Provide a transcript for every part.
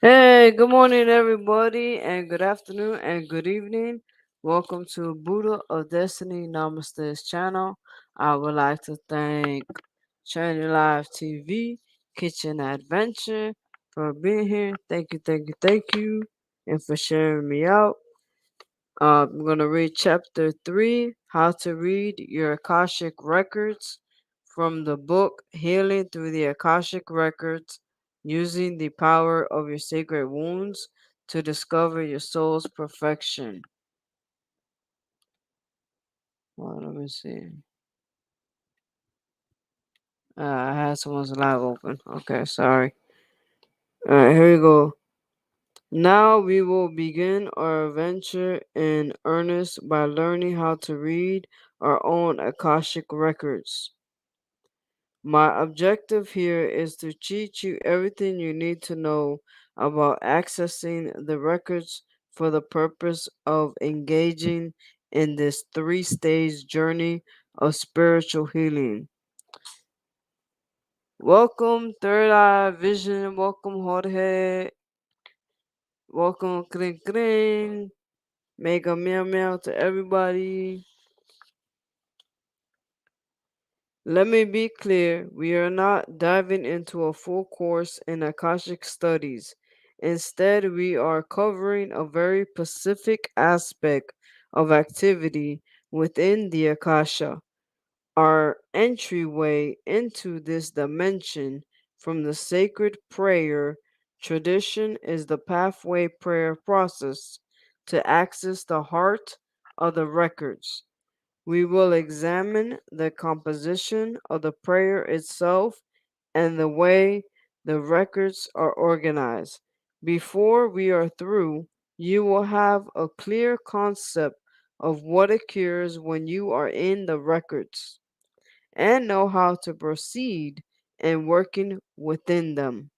Hey, good morning, everybody, and good afternoon and good evening. Welcome to Buddha of Destiny Namaste's channel. I would like to thank Channel Live TV, Kitchen Adventure for being here. Thank you, and for sharing me out. I'm going to read chapter 3, How to Read Your Akashic Records, from the book Healing Through the Akashic Records, Using the Power of Your Sacred Wounds to Discover Your Soul's Perfection. Well, let me see. I had someone's live open. Okay, sorry. Alright, here we go. Now we will begin our adventure in earnest by learning how to read our own Akashic records. My objective here is to teach you everything you need to know about accessing the records for the purpose of engaging in this three-stage journey of spiritual healing. Welcome, Third Eye Vision. Welcome, Jorge. Welcome, Kring Kring. Mega meow meow to everybody. Let me be clear, we are not diving into a full course in Akashic studies. Instead, we are covering a very specific aspect of activity within the Akasha. Our entryway into this dimension from the sacred prayer tradition is the pathway prayer process to access the heart of the records. We will examine the composition of the prayer itself and the way the records are organized. Before we are through, you will have a clear concept of what occurs when you are in the records and know how to proceed in working within them.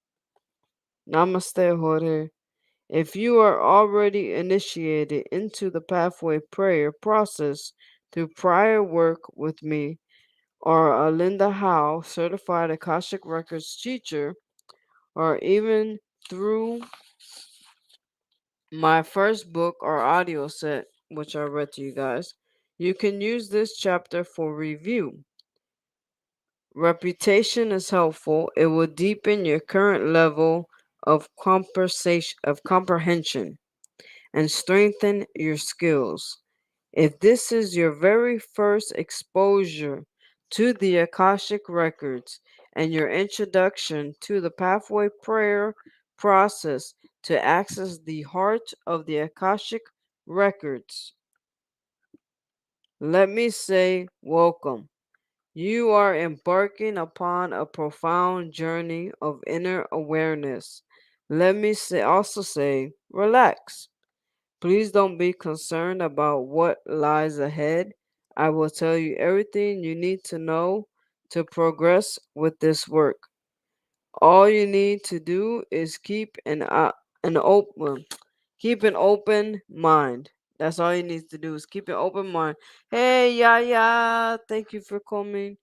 Namaste, Jorge. If you are already initiated into the pathway prayer process through prior work with me or a Linda Howe certified Akashic Records teacher, or even through my first book or audio set, which I read to you guys, you can use this chapter for review. Reputation is helpful. It will deepen your current level of comprehension and strengthen your skills. If this is your very first exposure to the Akashic Records and your introduction to the pathway prayer process to access the heart of the Akashic Records, let me say welcome. You are embarking upon a profound journey of inner awareness. Let me also say, relax. Please don't be concerned about what lies ahead. I will tell you everything you need to know to progress with this work. All you need to do is keep an open mind. That's all you need to do is keep an open mind. Hey, yeah, thank you for coming.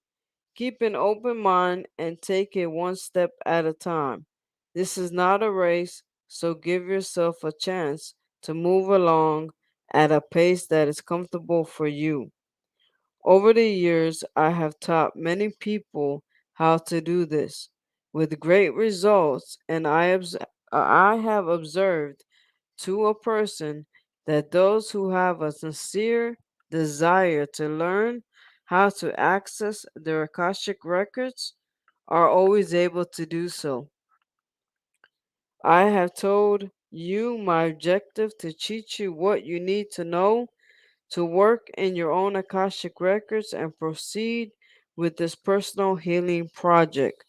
Keep an open mind and take it one step at a time. This is not a race, so give yourself a chance to move along at a pace that is comfortable for you. Over the years, I have taught many people how to do this with great results, and I have observed to a person that those who have a sincere desire to learn how to access their Akashic records are always able to do so. I have told you my objective to teach you what you need to know to work in your own Akashic records and proceed with this personal healing project.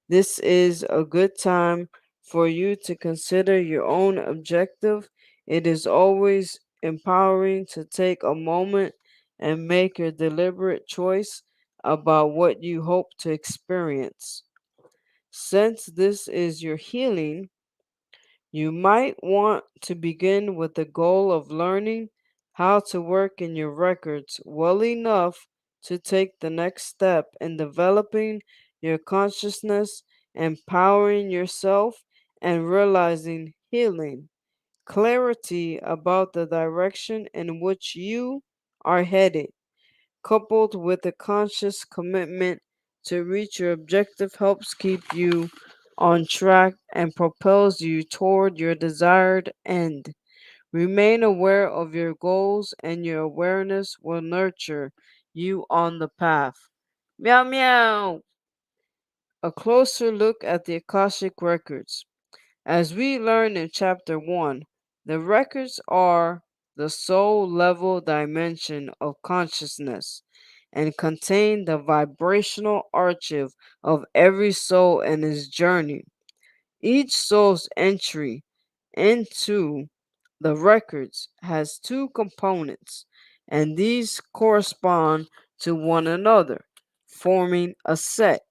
This is a good time for you to consider your own objective. It is always empowering to take a moment and make a deliberate choice about what you hope to experience. Since this is your healing, you might want to begin with the goal of learning how to work in your records well enough to take the next step in developing your consciousness, empowering yourself, and realizing healing, clarity about the direction in which you are headed, coupled with a conscious commitment to reach your objective, helps keep you on track and propels you toward your desired end. Remain aware of your goals, and your awareness will nurture you on the path. Meow meow. A closer look at the Akashic records. As we learned in chapter 1, the records are the soul level dimension of consciousness and contain the vibrational archive of every soul in its journey. Each soul's entry into the records has two components, and these correspond to one another, forming a set.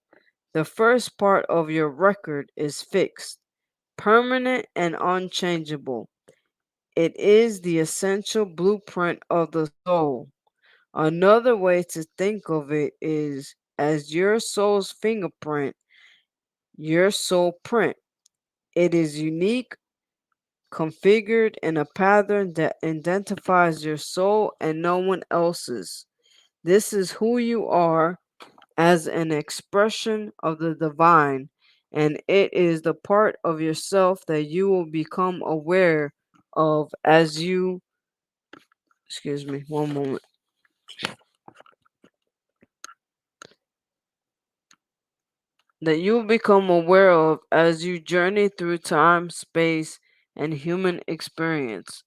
The first part of your record is fixed, permanent, and unchangeable. It is the essential blueprint of the soul. Another way to think of it is as your soul's fingerprint, your soul print. It is unique, configured in a pattern that identifies your soul and no one else's. This is who you are as an expression of the divine, and it is the part of yourself that you will become aware of as you, excuse me, one moment, that you will become aware of as you journey through time, space, and human experience.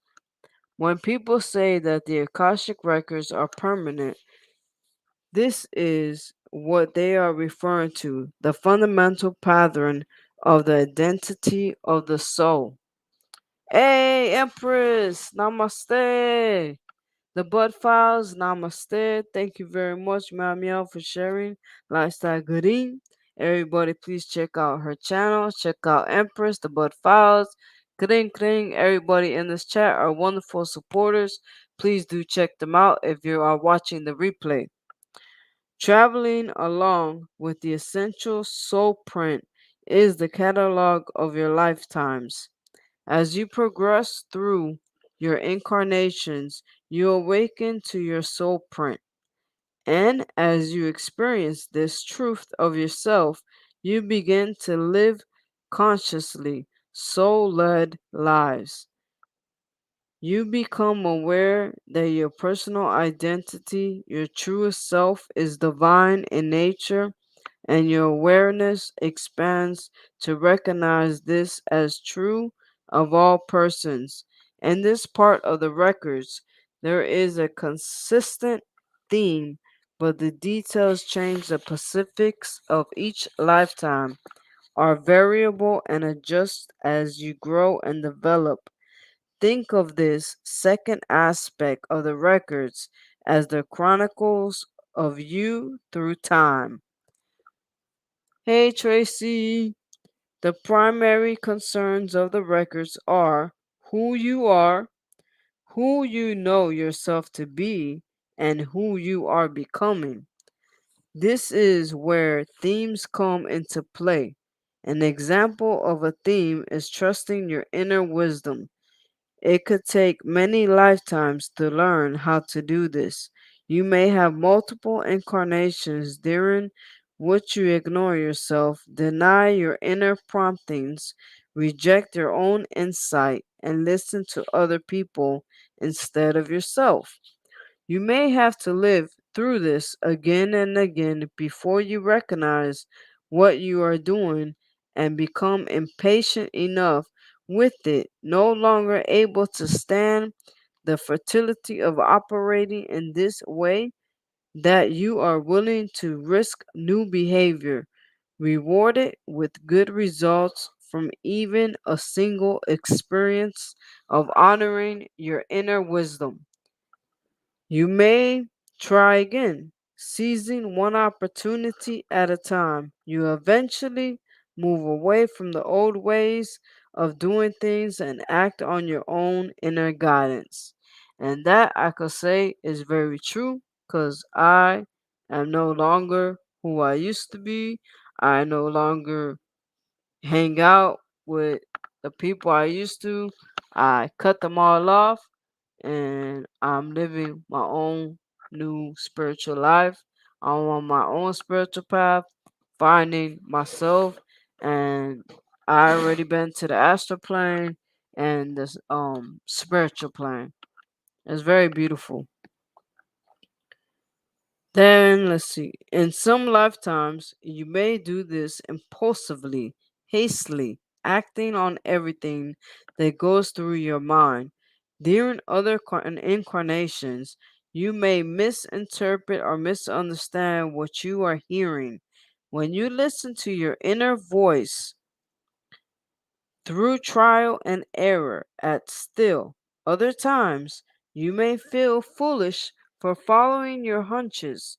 When people say that the Akashic records are permanent, this is what they are referring to, the fundamental pattern of the identity of the soul. Hey, Empress, namaste. The Bud Files, namaste. Thank you very much, Meow for sharing. Lifestyle Gooding. Everybody, please check out her channel. Check out Empress, The Bud Files. Kring Kring. Everybody in this chat are wonderful supporters. Please do check them out if you are watching the replay. Traveling along with the essential soul print is the catalog of your lifetimes. As you progress through your incarnations, you awaken to your soul print. And as you experience this truth of yourself, you begin to live consciously, soul led lives. You become aware that your personal identity, your truest self, is divine in nature, and your awareness expands to recognize this as true of all persons. In this part of the records, there is a consistent theme, but the details change. The specifics of each lifetime are variable and adjust as you grow and develop. Think of this second aspect of the records as the chronicles of you through time. Hey Tracy, the primary concerns of the records are who you are, who you know yourself to be, and who you are becoming. This is where themes come into play. An example of a theme is trusting your inner wisdom. It could take many lifetimes to learn how to do this. You may have multiple incarnations during which you ignore yourself, deny your inner promptings, reject your own insight, and listen to other people instead of yourself. You may have to live through this again and again before you recognize what you are doing and become impatient enough with it, no longer able to stand the fertility of operating in this way, that you are willing to risk new behavior, rewarded with good results from even a single experience of honoring your inner wisdom. You may try again, seizing one opportunity at a time. You eventually move away from the old ways of doing things and act on your own inner guidance. And that I could say is very true because I am no longer who I used to be. I no longer hang out with The people I used to, I cut them all off, and I'm living my own new spiritual life. I'm on my own spiritual path, finding myself, and I already been to the astral plane and the spiritual plane. It's very beautiful. Then let's see. In some lifetimes, you may do this impulsively, hastily, acting on everything that goes through your mind. During other incarnations, you may misinterpret or misunderstand what you are hearing. When you listen to your inner voice through trial and error at still other times, you may feel foolish for following your hunches,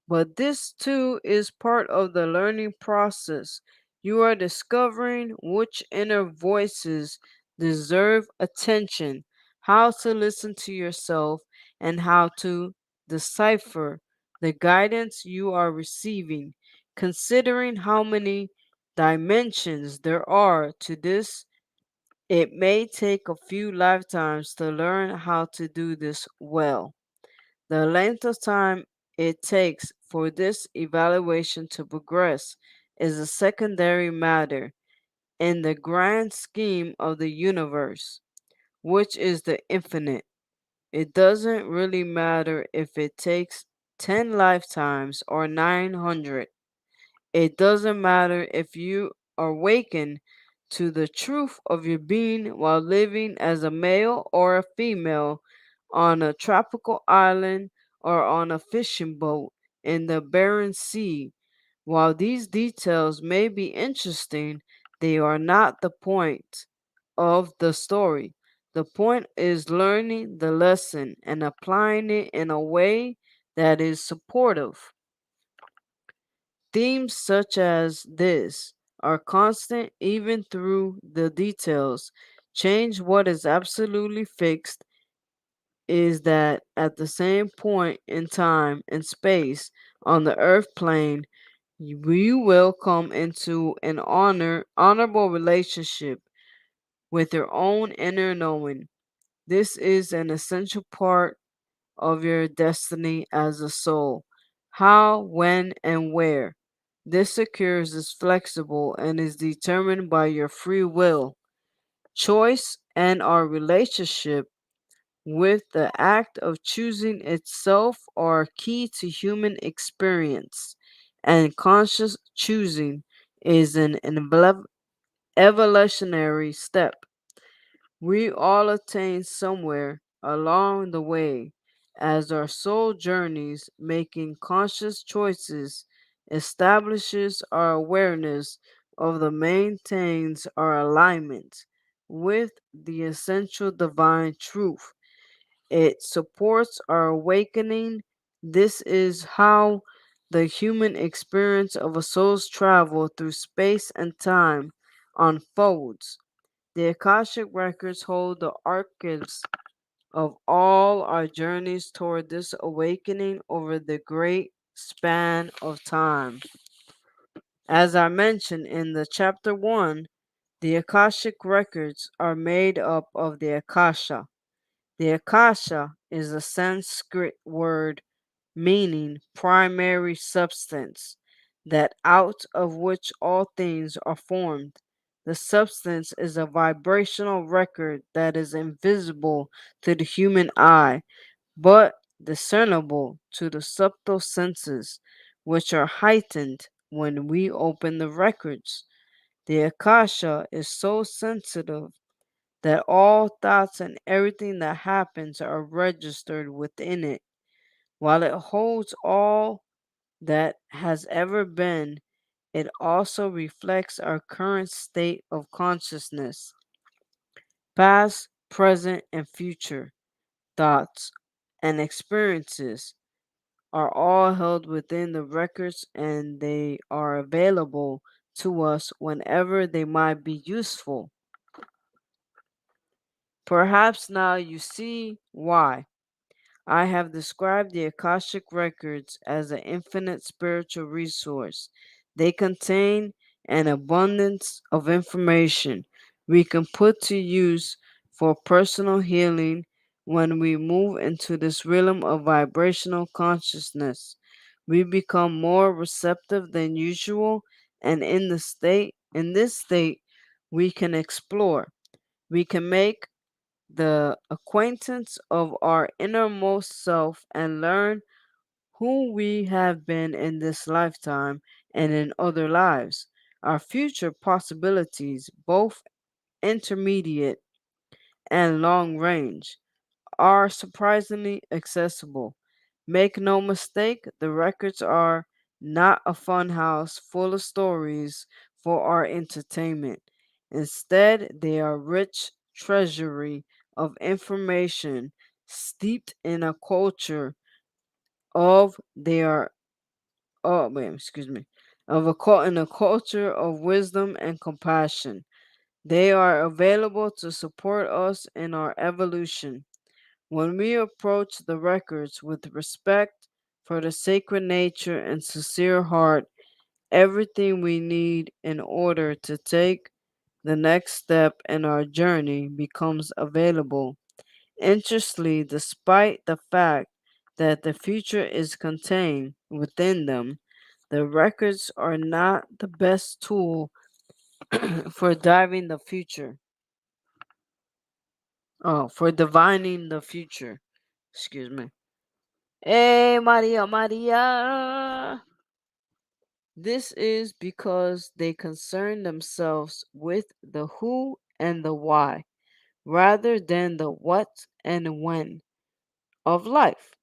but this too is part of the learning process. You are discovering which inner voices deserve attention, how to listen to yourself, and how to decipher the guidance you are receiving. Considering how many dimensions there are to this, it may take a few lifetimes to learn how to do this well. The length of time it takes for this evaluation to progress is a secondary matter in the grand scheme of the universe, which is the infinite. It doesn't really matter if it takes 10 lifetimes or 900. It doesn't matter if you awaken to the truth of your being while living as a male or a female on a tropical island or on a fishing boat in the Barren Sea. While these details may be interesting, they are not the point of the story. The point is learning the lesson and applying it in a way that is supportive. Themes such as this are constant even through the details. Change what is absolutely fixed is that at the same point in time and space on the earth plane, you will come into an honorable relationship with your own inner knowing. This is an essential part of your destiny as a soul. How, when, and where this occurs is flexible and is determined by your free will, choice, and our relationship with the act of choosing itself are key to human experience, and conscious choosing is an evolutionary step. We all attain somewhere along the way as our soul journeys, making conscious choices establishes our awareness of the maintains our alignment with the essential divine truth. It supports our awakening. This is how the human experience of a soul's travel through space and time unfolds. The Akashic records hold the archives of all our journeys toward this awakening over the great span of time. As I mentioned in the chapter 1, the Akashic records are made up of the Akasha. The Akasha is a Sanskrit word meaning primary substance, that out of which all things are formed. The substance is a vibrational record that is invisible to the human eye, but discernible to the subtle senses, which are heightened when we open the records. The Akasha is so sensitive that all thoughts and everything that happens are registered within it. While it holds all that has ever been, it also reflects our current state of consciousness. Past, present, and future thoughts and experiences are all held within the records, and they are available to us whenever they might be useful. Perhaps now you see why I have described the Akashic records as an infinite spiritual resource. They contain an abundance of information we can put to use for personal healing when we move into this realm of vibrational consciousness. We become more receptive than usual, and in this state, we can explore. We can make the acquaintance of our innermost self and learn who we have been in this lifetime and in other lives. Our future possibilities, both intermediate and long range, are surprisingly accessible. Make no mistake, the records are not a funhouse full of stories for our entertainment. Instead, they are rich treasury of information steeped in a culture of their oh wait, excuse me, in a culture of wisdom and compassion. They are available to support us in our evolution. When we approach the records with respect for the sacred nature and sincere heart, everything we need in order to take the next step in our journey becomes available. Interestingly, despite the fact that the future is contained within them, the records are not the best tool for diving the future. Oh, for divining the future. Excuse me. Hey, Maria, Maria. This is because they concern themselves with the who and the why rather than the what and when of life.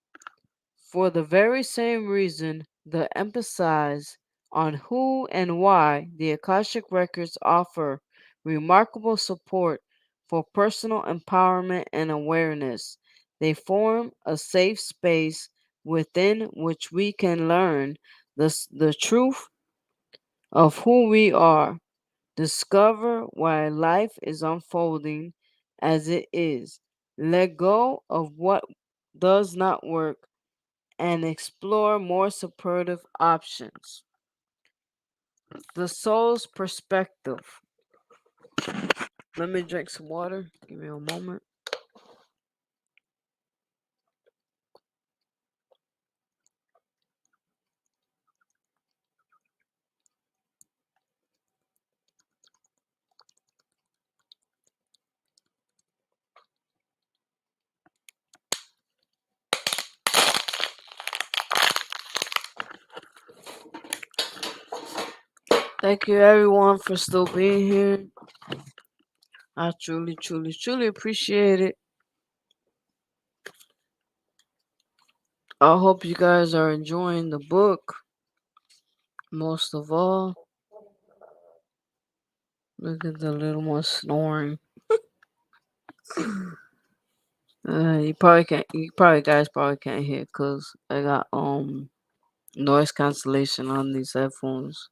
For the very same reason, the emphasis on who and why the Akashic records offer remarkable support for personal empowerment and awareness. They form a safe space within which we can learn the truth of who we are, discover why life is unfolding as it is, let go of what does not work, and explore more supportive options. The soul's perspective. Let me drink some water. Give me a moment. Thank you everyone for still being here. I truly, truly, truly appreciate it. I hope you guys are enjoying the book. Most of all, look at the little one snoring. You probably guys probably can't hear because I got noise cancellation on these headphones.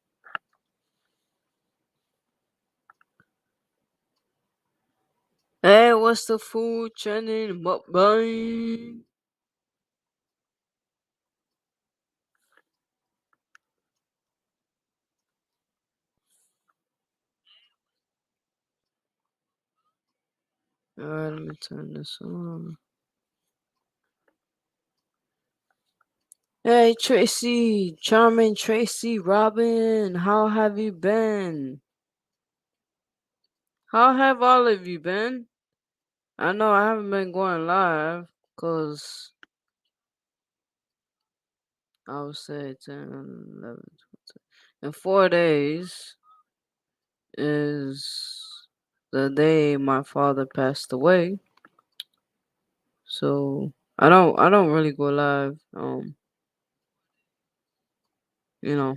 Hey, what's the food trending? Mukbang. Alright, let me turn this on. Hey, Tracy, Charming Tracy, Robin, how have you been? How have all of you been? I know I haven't been going live because I would say 10, 11, 12. In 4 days is the day my father passed away. So I don't really go live. You know.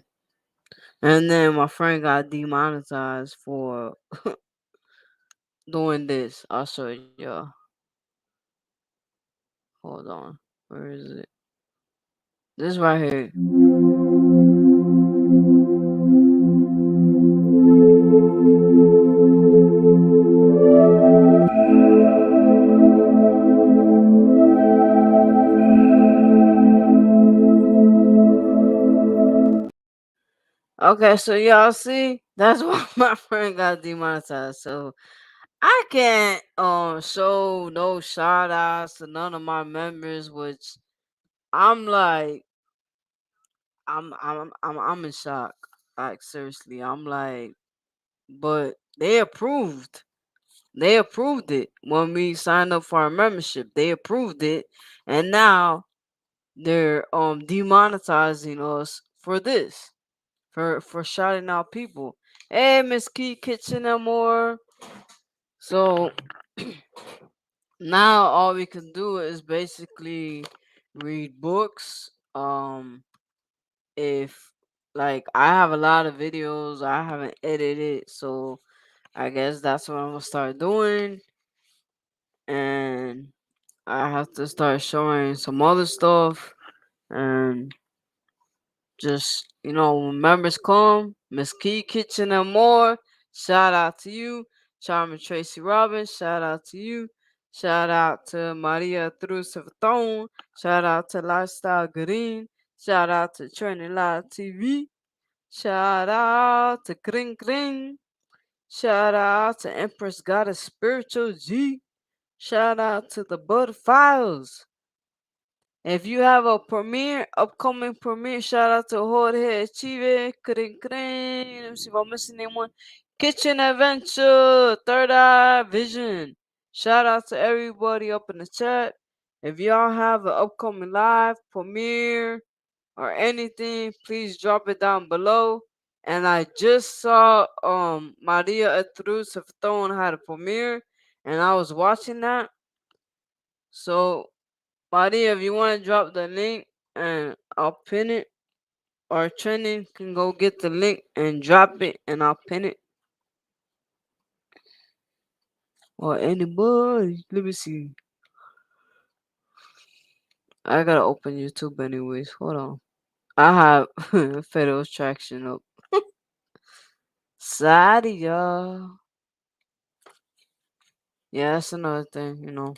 And then my friend got demonetized for doing this. I'll show y'all. Hold on. Where is it? This right here. Okay, so y'all see, that's why my friend got demonetized. So I can't show no shout outs to none of my members, which I'm like I'm in shock. Like seriously, I'm like, but they approved it when we signed up for our membership. They approved it, and now they're demonetizing us for this, for shouting out people. Hey, Miss Key Kitchen and more. So now all we can do is basically read books. If like I have a lot of videos I haven't edited, so I guess that's what I'm gonna start doing, and I have to start showing some other stuff, and just when members come, Miss Key Kitchen and more. Shout out to you, Charmin Tracy Robbins. Shout out to you. Shout out to Maria Trusathon. Shout out to Lifestyle Green. Shout out to Training Live TV. Shout out to Kring Kring. Shout out to Empress Goddess Spiritual G. Shout out to the Bud Files. If you have a upcoming premiere, shout out to Jorge Chive, Kring Kring. Let me see if I'm missing anyone. Kitchen Adventure, Third Eye Vision. Shout out to everybody up in the chat. If y'all have an upcoming live premiere or anything, please drop it down below. And I just saw Maria Atrus have had a premiere, and I was watching that. So Maria, if you want to drop the link and I'll pin it, or trending can go get the link and drop it and I'll pin it. Or anybody. Let me see. I gotta open YouTube anyways. Hold on. I have Federal Traction up. Sadia. Yeah, that's another thing.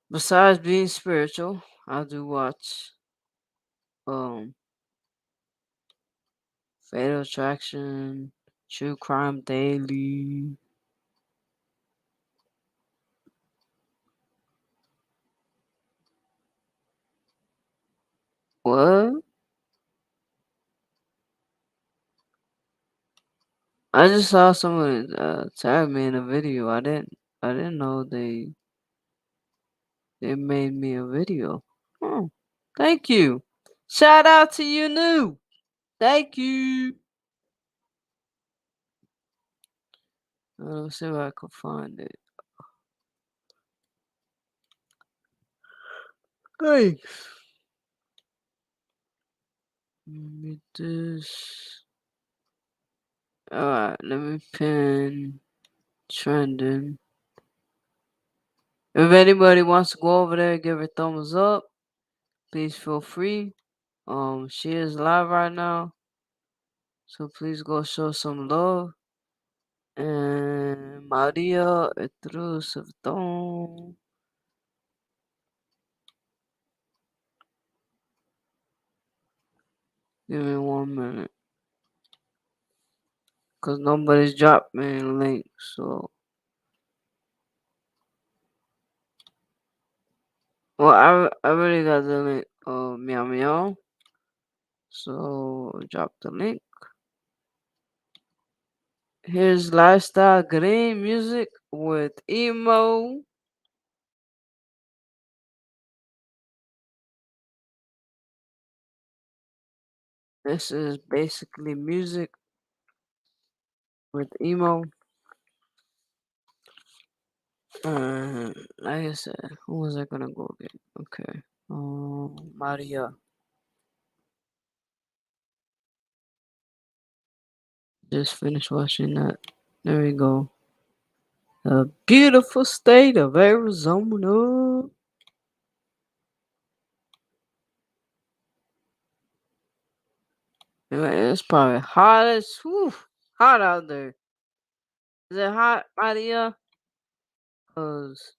Besides being spiritual, I do watch um Fatal Attraction, True Crime Daily. What? I just saw someone tag me in a video. I didn't know they made me a video. Oh, thank you. Shout out to you, new. Thank you. Let's see if I can find it. Hey, let me this. Alright, let me pin trending. If anybody wants to go over there, give her a thumbs up. Please feel free. She is live right now, so please go show some love. And Maria Etrusavton. Give me 1 minute. Cause nobody's dropped me a link, so. Well, I already got the link. Meow meow. So drop the link. Here's Lifestyle Green music with emo. This is basically music with emo. Like I said, who was I gonna go get? Okay. Maria. Just finished watching that. There we go. The beautiful state of Arizona. It's probably hot as hot out there. Is it hot, Maria? Cause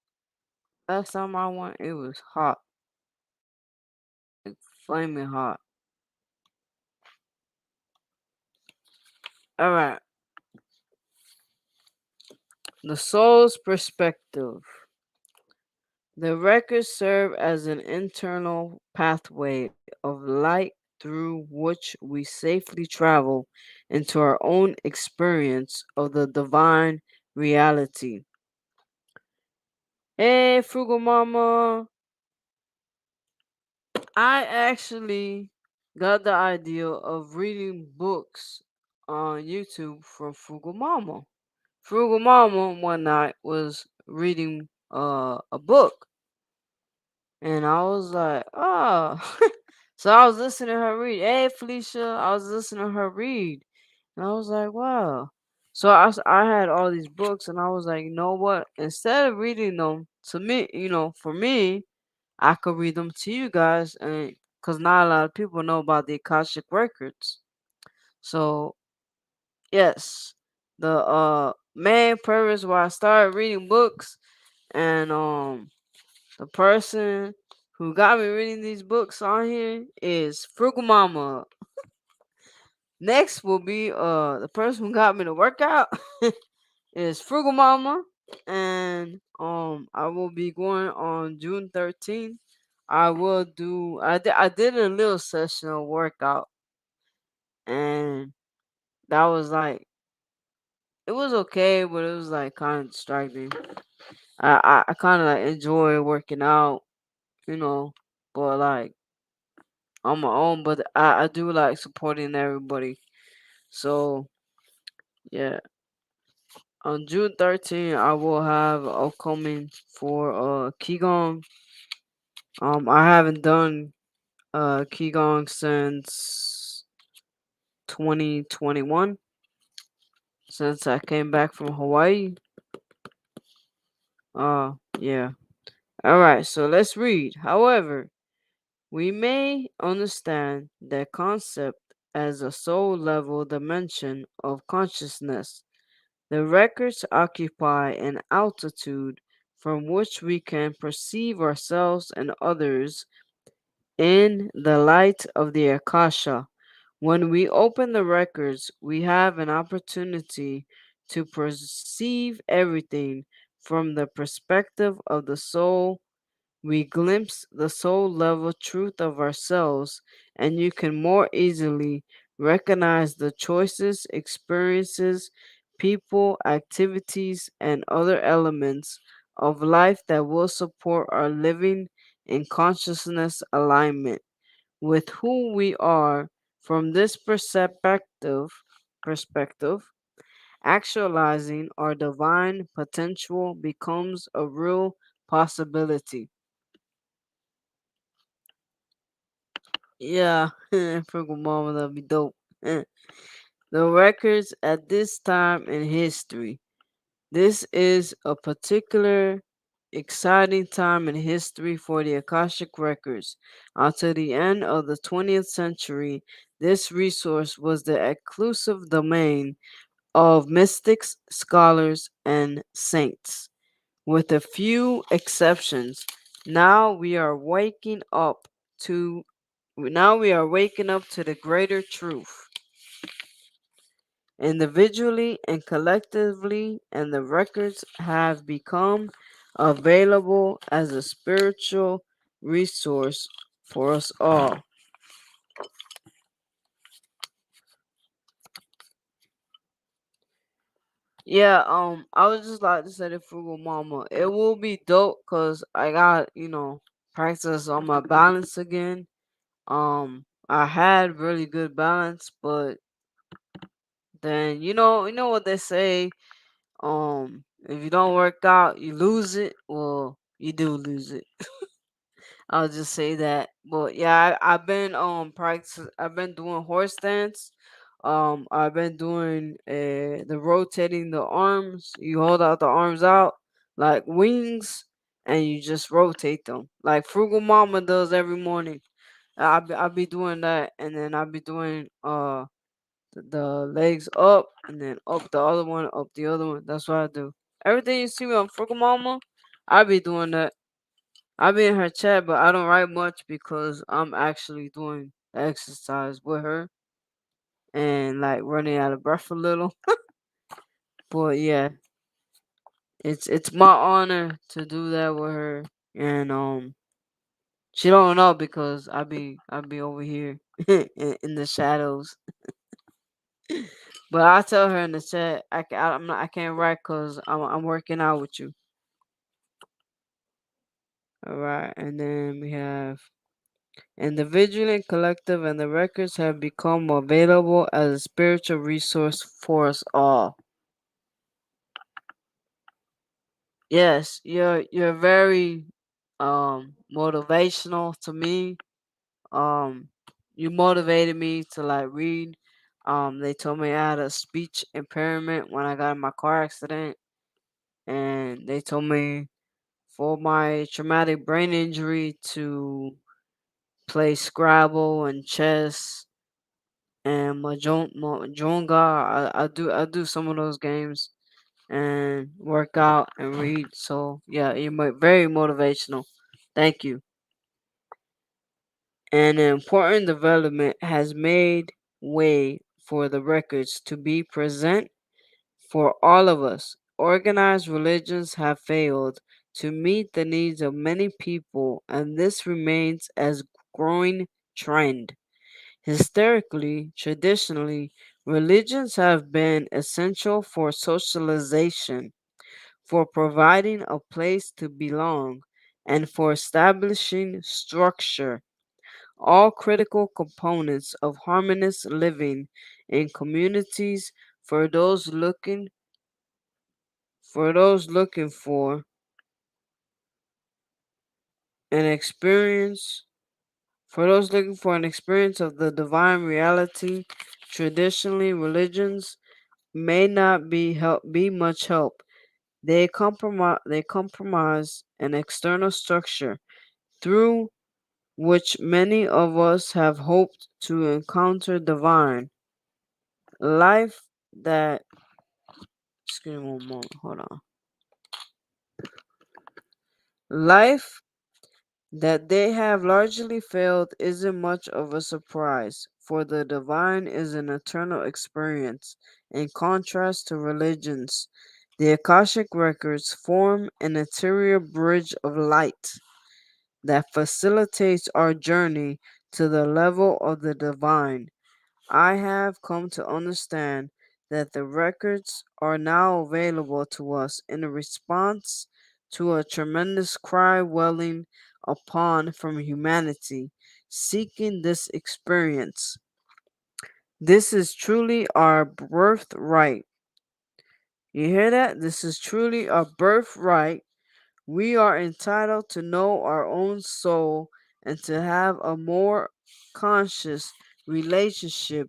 last time I went, it was hot, like flaming hot. All right. The soul's perspective. The records serve as an internal pathway of light through which we safely travel into our own experience of the divine reality. Hey, Frugal Mama, I actually got the idea of reading books on YouTube from Frugal Mama. Frugal Mama one night was reading a book, and I was like, oh. So I was listening to her read. Hey, Felicia, I was listening to her read, and I was like, wow. So I had all these books, and I was like, you know what? Instead of reading them to me, for me, I could read them to you guys, and because not a lot of people know about the Akashic records. So yes, the main purpose why I started reading books, and the person who got me reading these books on here is Frugal Mama. Next will be the person who got me to work out is Frugal Mama, and I will be going on June 13th. I did a little session of workout, and that was like it was okay, but it was like kind of distracting. I kind of like enjoy working out, you know, but like on my own. But I do like supporting everybody. So yeah, on June 13th, I will have upcoming for Qigong. I haven't done Qigong since 2021, since I came back from Hawaii. Yeah. All right, so let's read. However, we may understand the concept as a soul level dimension of consciousness. The records occupy an altitude from which we can perceive ourselves and others in the light of the Akasha. When we open the records, we have an opportunity to perceive everything from the perspective of the soul. We glimpse the soul level truth of ourselves, and you can more easily recognize the choices, experiences, people, activities, and other elements of life that will support our living in consciousness alignment with who we are. From this perspective, actualizing our divine potential becomes a real possibility. Yeah, Frugal Mama, that'd be dope. The records at this time in history. This is a particular exciting time in history for the Akashic Records. Until the end of the 20th century, this resource was the exclusive domain of mystics, scholars, and saints. With a few exceptions, now we are waking up to the greater truth, individually and collectively, and the records have become available as a spiritual resource for us all. Yeah, I would just like to say to Frugal Mama, it will be dope because I got, practice on my balance again. I had really good balance, but then you know what they say. If you don't work out, you lose it. Well, you do lose it. I'll just say that. But yeah, I've been practice. I've been doing horse stance. I've been doing the rotating the arms. You hold out the arms out like wings, and you just rotate them like Frugal Mama does every morning. I'll be doing that, and then I'll be doing the legs up and then up the other one, up the other one. That's what I do. Everything you see me on Frugal Mama, I be doing that. I be in her chat, but I don't write much because I'm actually doing the exercise with her and like running out of breath a little. But yeah, It's my honor to do that with her, and she don't know because I be over here in the shadows. But I'll tell her in the chat. I'm not, I can't write because I'm working out with you. All right, and then we have individual and collective, and the records have become available as a spiritual resource for us all. Yes, you're very motivational to me. Um, you motivated me to like read. They told me I had a speech impairment when I got in my car accident, and they told me for my traumatic brain injury to play Scrabble and chess and Mahjong. I do some of those games and work out and read. So yeah, you're very motivational. Thank you. An important development has made way for the records to be present for all of us. Organized religions have failed to meet the needs of many people, and this remains as growing trend. Historically, traditionally, religions have been essential for socialization, for providing a place to belong, and for establishing structure, all critical components of harmonious living in communities for those looking for an experience of the divine reality. Traditionally, religions may not be much help. They compromise an external structure through which many of us have hoped to encounter divine life that excuse me one moment, hold on. Life that they have largely failed isn't much of a surprise, for the divine is an eternal experience. In contrast to religions, the Akashic records form an interior bridge of light that facilitates our journey to the level of the divine. I have come to understand that the records are now available to us in response to a tremendous cry welling upon from humanity seeking this experience. This is truly our birthright. You hear that? This is truly our birthright. We are entitled to know our own soul and to have a more conscious relationship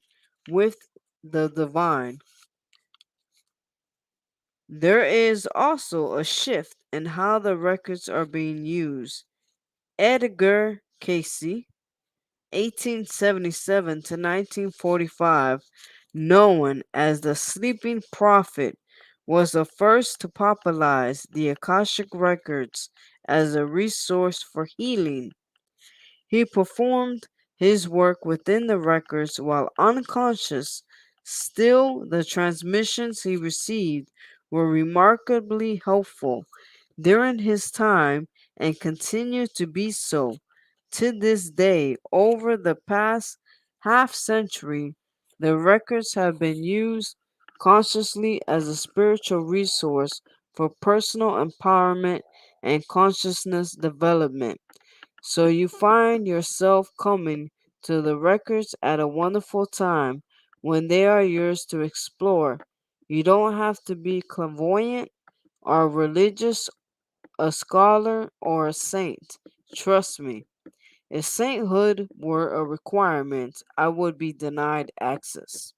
with the divine. There is also a shift in how the records are being used. Edgar Casey, 1877 to 1945, known as the Sleeping Prophet, was the first to popularize the Akashic records as a resource for healing. He performed his work within the records while unconscious. Still, the transmissions he received were remarkably helpful during his time and continue to be so to this day. Over the past half century, the records have been used consciously as a spiritual resource for personal empowerment and consciousness development. So you find yourself coming to the records at a wonderful time when they are yours to explore. You don't have to be clairvoyant or religious, a scholar, or a saint. Trust me, if sainthood were a requirement, I would be denied access.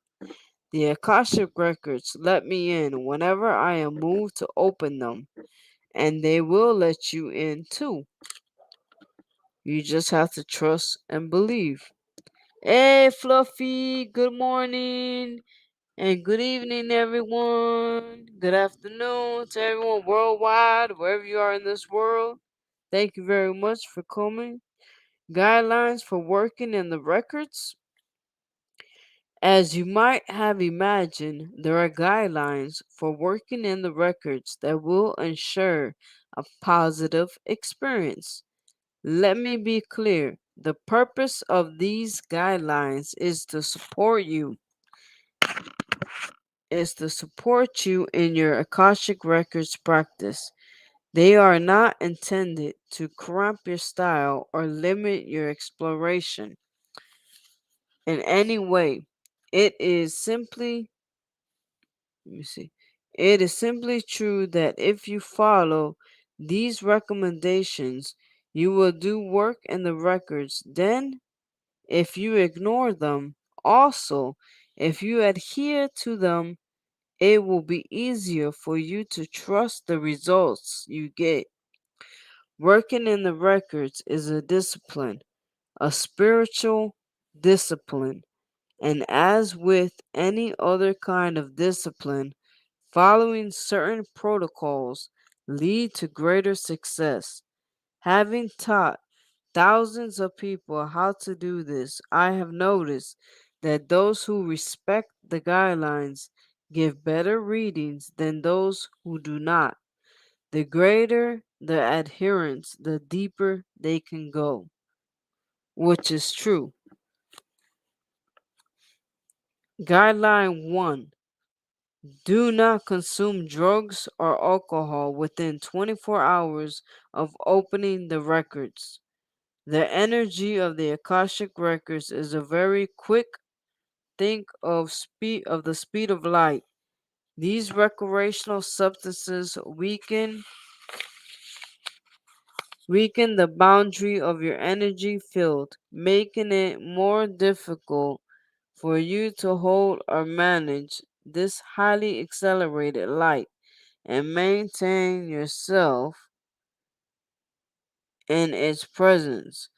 The Akashic records let me in whenever I am moved to open them, and they will let you in too. You just have to trust and believe. Hey, Fluffy, good morning and good evening, everyone. Good afternoon to everyone worldwide, wherever you are in this world. Thank you very much for coming. Guidelines for working in the records. As you might have imagined, there are guidelines for working in the records that will ensure a positive experience. Let me be clear. The purpose of these guidelines is to support you in your Akashic Records practice. They are not intended to cramp your style or limit your exploration in any way. It is simply, let me see, it is simply true that if you follow these recommendations, you will do work in the records. Then, if you ignore them, also, if you adhere to them, it will be easier for you to trust the results you get. Working in the records is a discipline, a spiritual discipline, and as with any other kind of discipline, following certain protocols lead to greater success. Having taught thousands of people how to do this, I have noticed that those who respect the guidelines give better readings than those who do not. The greater the adherence, the deeper they can go, which is true. Guideline 1: do not consume drugs or alcohol within 24 hours of opening the records. The energy of the Akashic records is a very quick think of the speed of light. These recreational substances weaken the boundary of your energy field, making it more difficult for you to hold or manage this highly accelerated light and maintain yourself in its presence.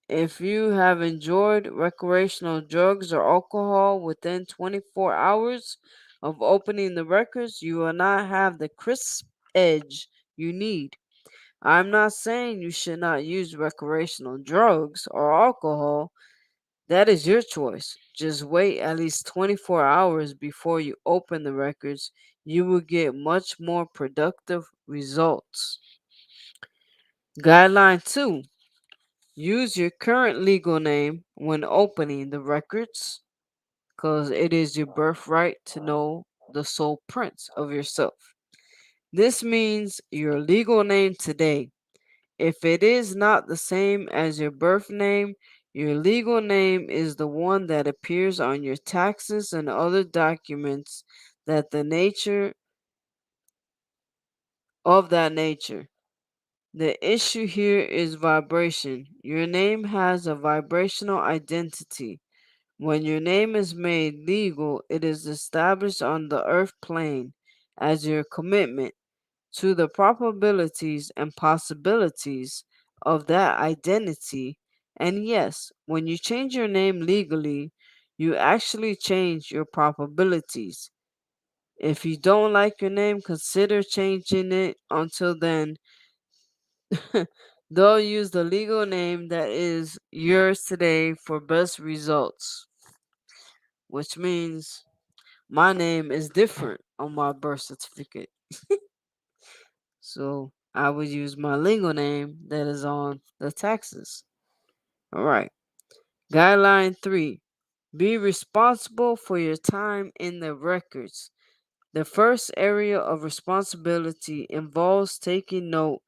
If you have enjoyed recreational drugs or alcohol within 24 hours of opening the records, you will not have the crisp edge you need. I'm not saying you should not use recreational drugs or alcohol. That is your choice. Just wait at least 24 hours before you open the records. You will get much more productive results. Guideline 2: use your current legal name when opening the records because it is your birthright to know the sole prince of yourself. This means your legal name today. If it is not the same as your birth name, your legal name is the one that appears on your taxes and other documents that the nature of that nature. The issue here is vibration. Your name has a vibrational identity. When your name is made legal, it is established on the earth plane as your commitment to the probabilities and possibilities of that identity. And yes, when you change your name legally, you actually change your probabilities. If you don't like your name, consider changing it. Until then, they'll use the legal name that is yours today for best results, which means my name is different on my birth certificate. So I would use my legal name that is on the taxes. All right. Guideline 3: be responsible for your time in the records. The first area of responsibility involves taking note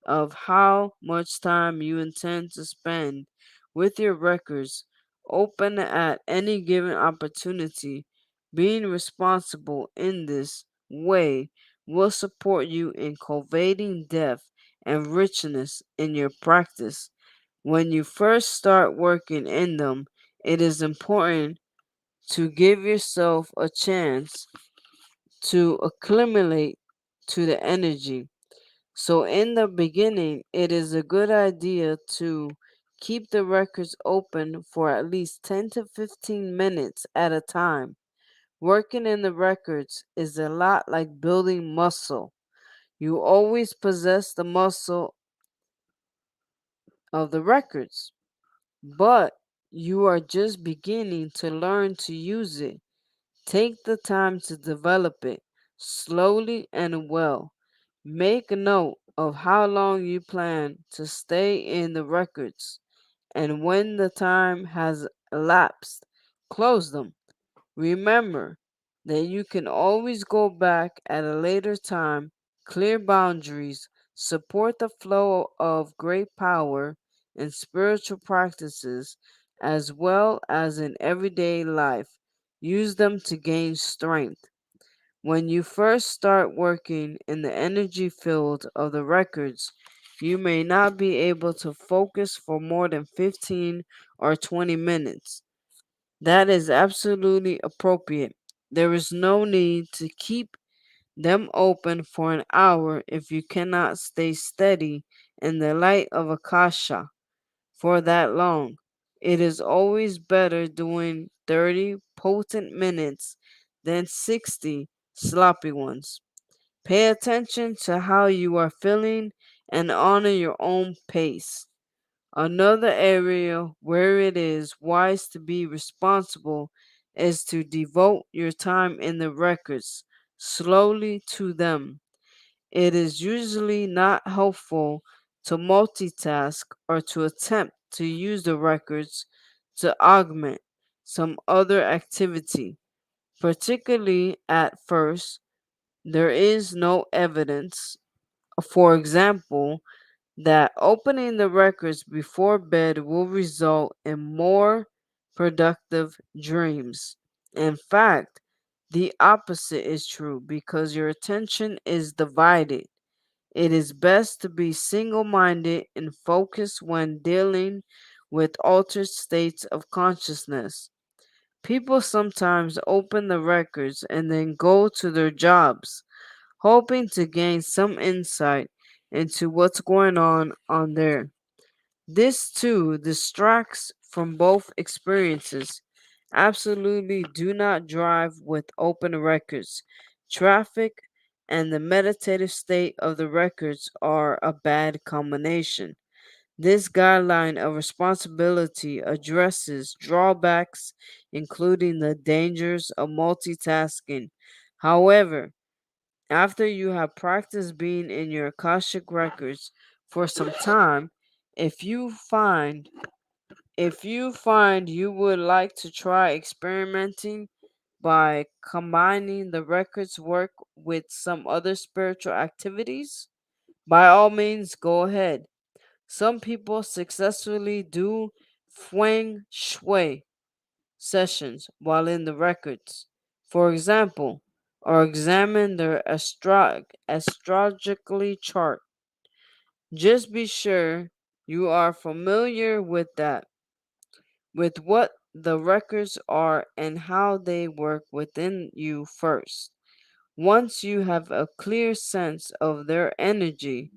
of how much time you intend to spend with your records open at any given opportunity. Being responsible in this way will support you in cultivating depth and richness in your practice. When you first start working in them, it is important to give yourself a chance to acclimate to the energy. So, in the beginning, it is a good idea to keep the records open for at least 10 to 15 minutes at a time. Working in the records is a lot like building muscle. You always possess the muscle of the records, but You are just beginning to learn to use it. Take the time to develop it slowly and well. Make a note of how long you plan to stay in the records, and when the time has elapsed, close them. Remember that you can always go back at a later time, clear boundaries, support the flow of great power in spiritual practices as well as in everyday life. Use them to gain strength. When you first start working in the energy field of the records, you may not be able to focus for more than 15 or 20 minutes. That is absolutely appropriate. There is no need to keep them open for an hour if you cannot stay steady in the light of Akasha for that long. It is always better doing 30 potent minutes than 60 sloppy ones. Pay attention to how you are feeling and honor your own pace. Another area where it is wise to be responsible is to devote your time in the records slowly to them. It is usually not helpful to multitask or to attempt to use the records to augment some other activity, particularly at first. There is no evidence, for example, that opening the records before bed will result in more productive dreams. In fact, the opposite is true because your attention is divided. It is best to be single minded and focused when dealing with altered states of consciousness. People sometimes open the records and then go to their jobs, hoping to gain some insight into what's going on there. This too distracts from both experiences. Absolutely do not drive with open records. Traffic and the meditative state of the records are a bad combination. This guideline of responsibility addresses drawbacks, including the dangers of multitasking. However, after you have practiced being in your Akashic records for some time, if you find you would like to try experimenting by combining the records work with some other spiritual activities, by all means go ahead. Some people successfully do feng shui sessions while in the records. For example, or examine their astrologically chart. Just be sure you are familiar with with what the records are and how they work within you first. Once you have a clear sense of their energy,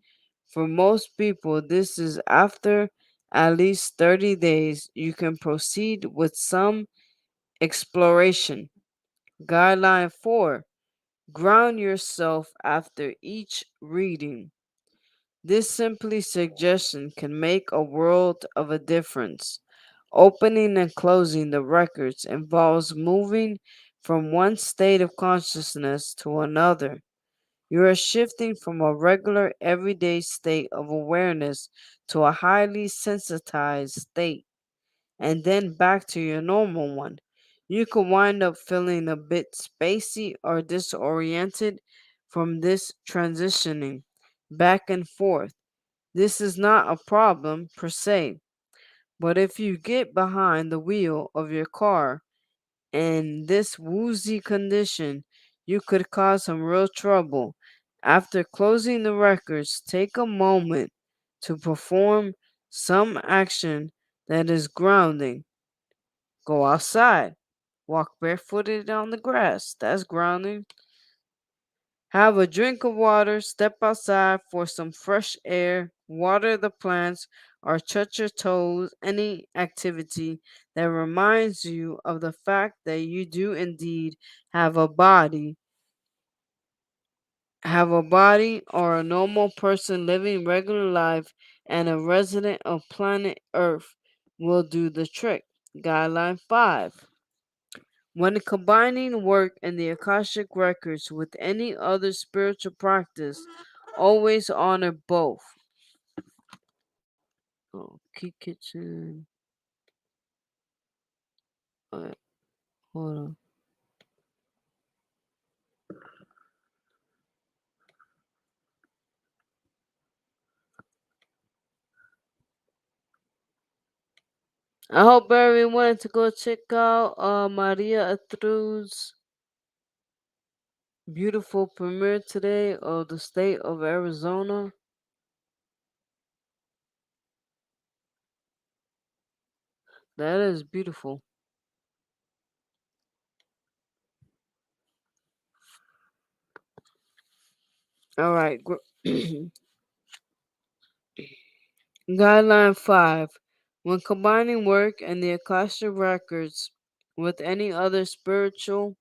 for most people, this is after at least 30 days, you can proceed with some exploration. Guideline 4: ground yourself after each reading. This simply suggestion can make a world of a difference. Opening and closing the records involves moving from one state of consciousness to another. You are shifting from a regular everyday state of awareness to a highly sensitized state, and then back to your normal one. You could wind up feeling a bit spacey or disoriented from this transitioning back and forth. This is not a problem per se, but if you get behind the wheel of your car in this woozy condition, you could cause some real trouble. After closing the records, take a moment to perform some action that is grounding. Go outside, walk barefooted on the grass. That's grounding. Have a drink of water, step outside for some fresh air, water the plants, or touch your toes. Any activity that reminds you of the fact that you do indeed have a body, or a normal person living regular life and a resident of planet Earth will do the trick. Guideline 5. When combining work and the Akashic records with any other spiritual practice, always honor both. Oh, key kitchen. Alright, hold on. I hope everyone went to go check out Maria Atru's beautiful premiere today of the state of Arizona. That is beautiful. All right. Guideline 5. When combining work and the Akashic records with any other spiritual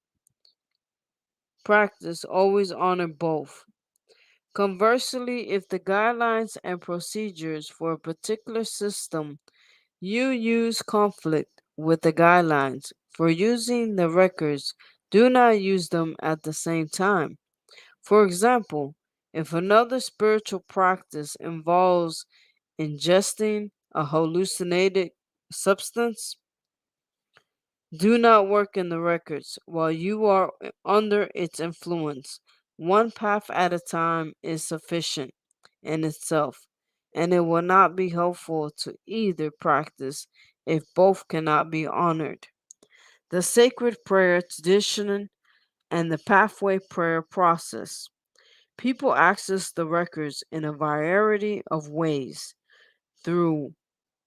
practice, always honor both. Conversely, if the guidelines and procedures for a particular system you use conflict with the guidelines for using the records, do not use them at the same time. For example, if another spiritual practice involves ingesting a hallucinated substance, do not work in the records while you are under its influence. One path at a time is sufficient in itself, and it will not be helpful to either practice if both cannot be honored. The sacred prayer tradition and the pathway prayer process. People access the records in a variety of ways through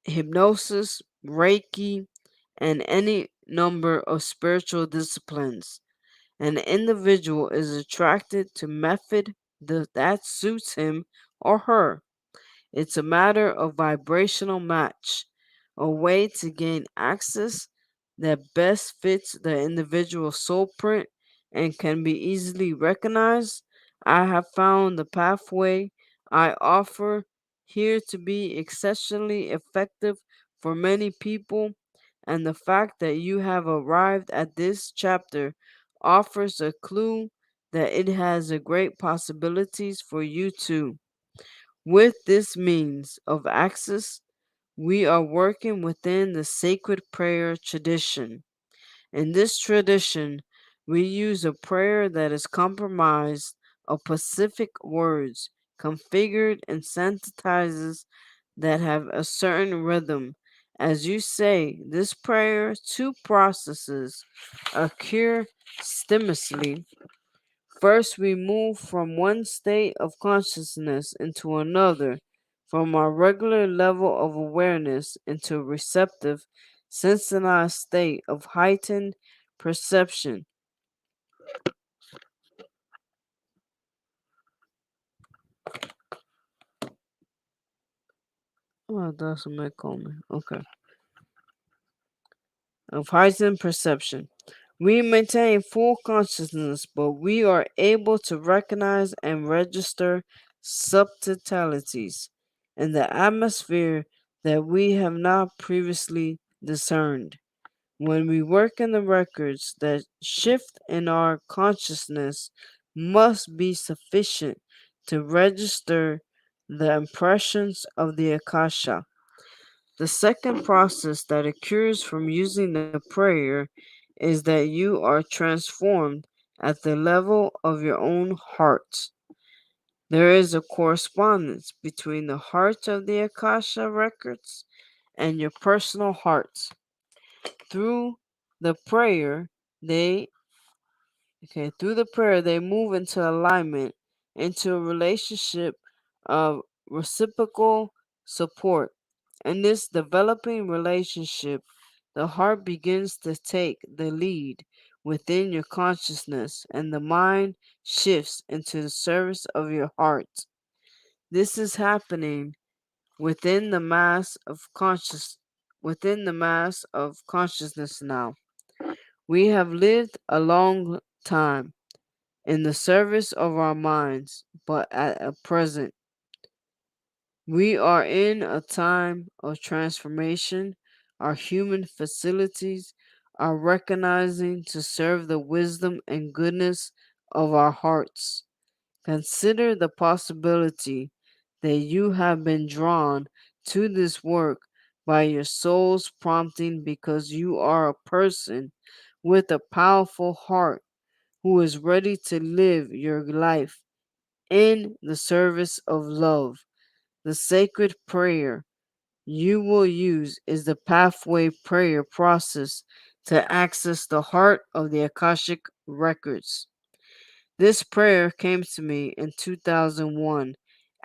hypnosis, Reiki, and any number of spiritual disciplines. An individual is attracted to method that suits him or her. It's a matter of vibrational match, a way to gain access that best fits the individual soul print and can be easily recognized. I have found the pathway I offer here to be exceptionally effective for many people, and the fact that you have arrived at this chapter offers a clue that it has a great possibilities for you too. With this means of access, we are working within the sacred prayer tradition. In this tradition, we use a prayer that is comprised of specific words, configured and sensitizes that have a certain rhythm. As you say this prayer, two processes occur stimultaneously. First, we move from one state of consciousness into another, from our regular level of awareness into a receptive, sensitized state of heightened perception. Oh, that's what I call me. Okay. Of heightened perception. We maintain full consciousness, but we are able to recognize and register subtleties in the atmosphere that we have not previously discerned. When we work in the records, that shift in our consciousness must be sufficient to register the impressions of the Akasha. The second process that occurs from using the prayer is that you are transformed at the level of your own heart. There is a correspondence between the heart of the Akasha records and your personal heart. Through the prayer, they through the prayer they move into alignment, into a relationship of reciprocal support. In this developing relationship, the heart begins to take the lead within your consciousness, and the mind shifts into the service of your heart. This is happening within the mass of consciousness now. We have lived a long time in the service of our minds, but at a present we are in a time of transformation. our human facilities are recognizing to serve the wisdom and goodness of our hearts. Consider the possibility that you have been drawn to this work by your soul's prompting because you are a person with a powerful heart who is ready to live your life in the service of love. The sacred prayer you will use is the pathway prayer process to access the heart of the Akashic records. This prayer came to me in 2001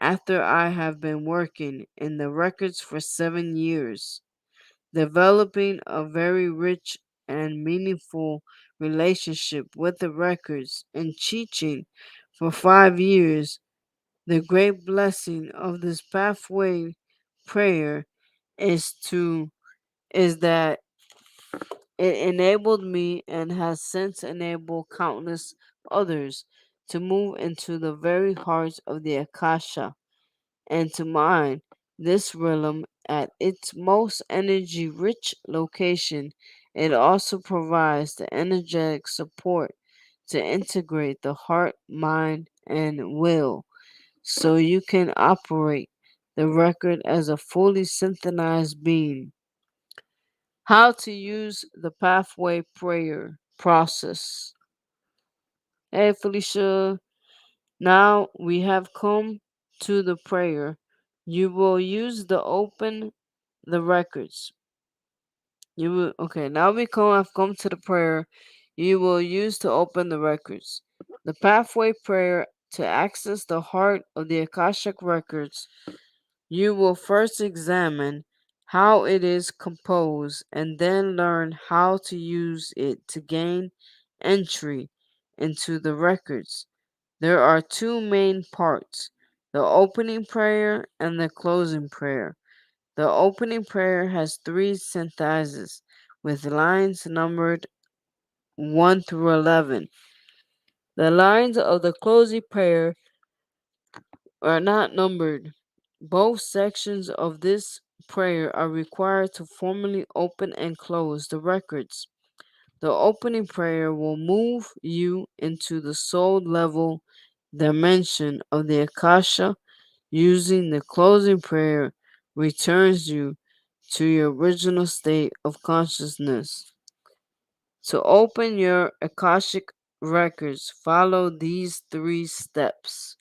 after I have been working in the records for 7 years, developing a very rich and meaningful relationship with the records and teaching for 5 years. The great blessing of this pathway prayer is that it enabled me and has since enabled countless others to move into the very heart of the Akasha and to mine this realm at its most energy rich location. It also provides the energetic support to integrate the heart, mind, and will so you can operate the record as a fully synchronized being. How to use the pathway prayer process. Hey, Felicia. Now we have come to the prayer. You will use the open the records. You will okay. Now have come to the prayer. You will use to open the records. The pathway prayer to access the heart of the Akashic records. You will first examine how it is composed and then learn how to use it to gain entry into the records. There are two main parts, the opening prayer and the closing prayer. The opening prayer has three sentences with lines numbered 1 through 11. The lines of the closing prayer are not numbered. Both sections of this prayer are required to formally open and close the records. The opening prayer will move you into the soul level dimension of the Akasha. Using the closing prayer returns you to your original state of consciousness. To open your Akashic records, follow these three steps.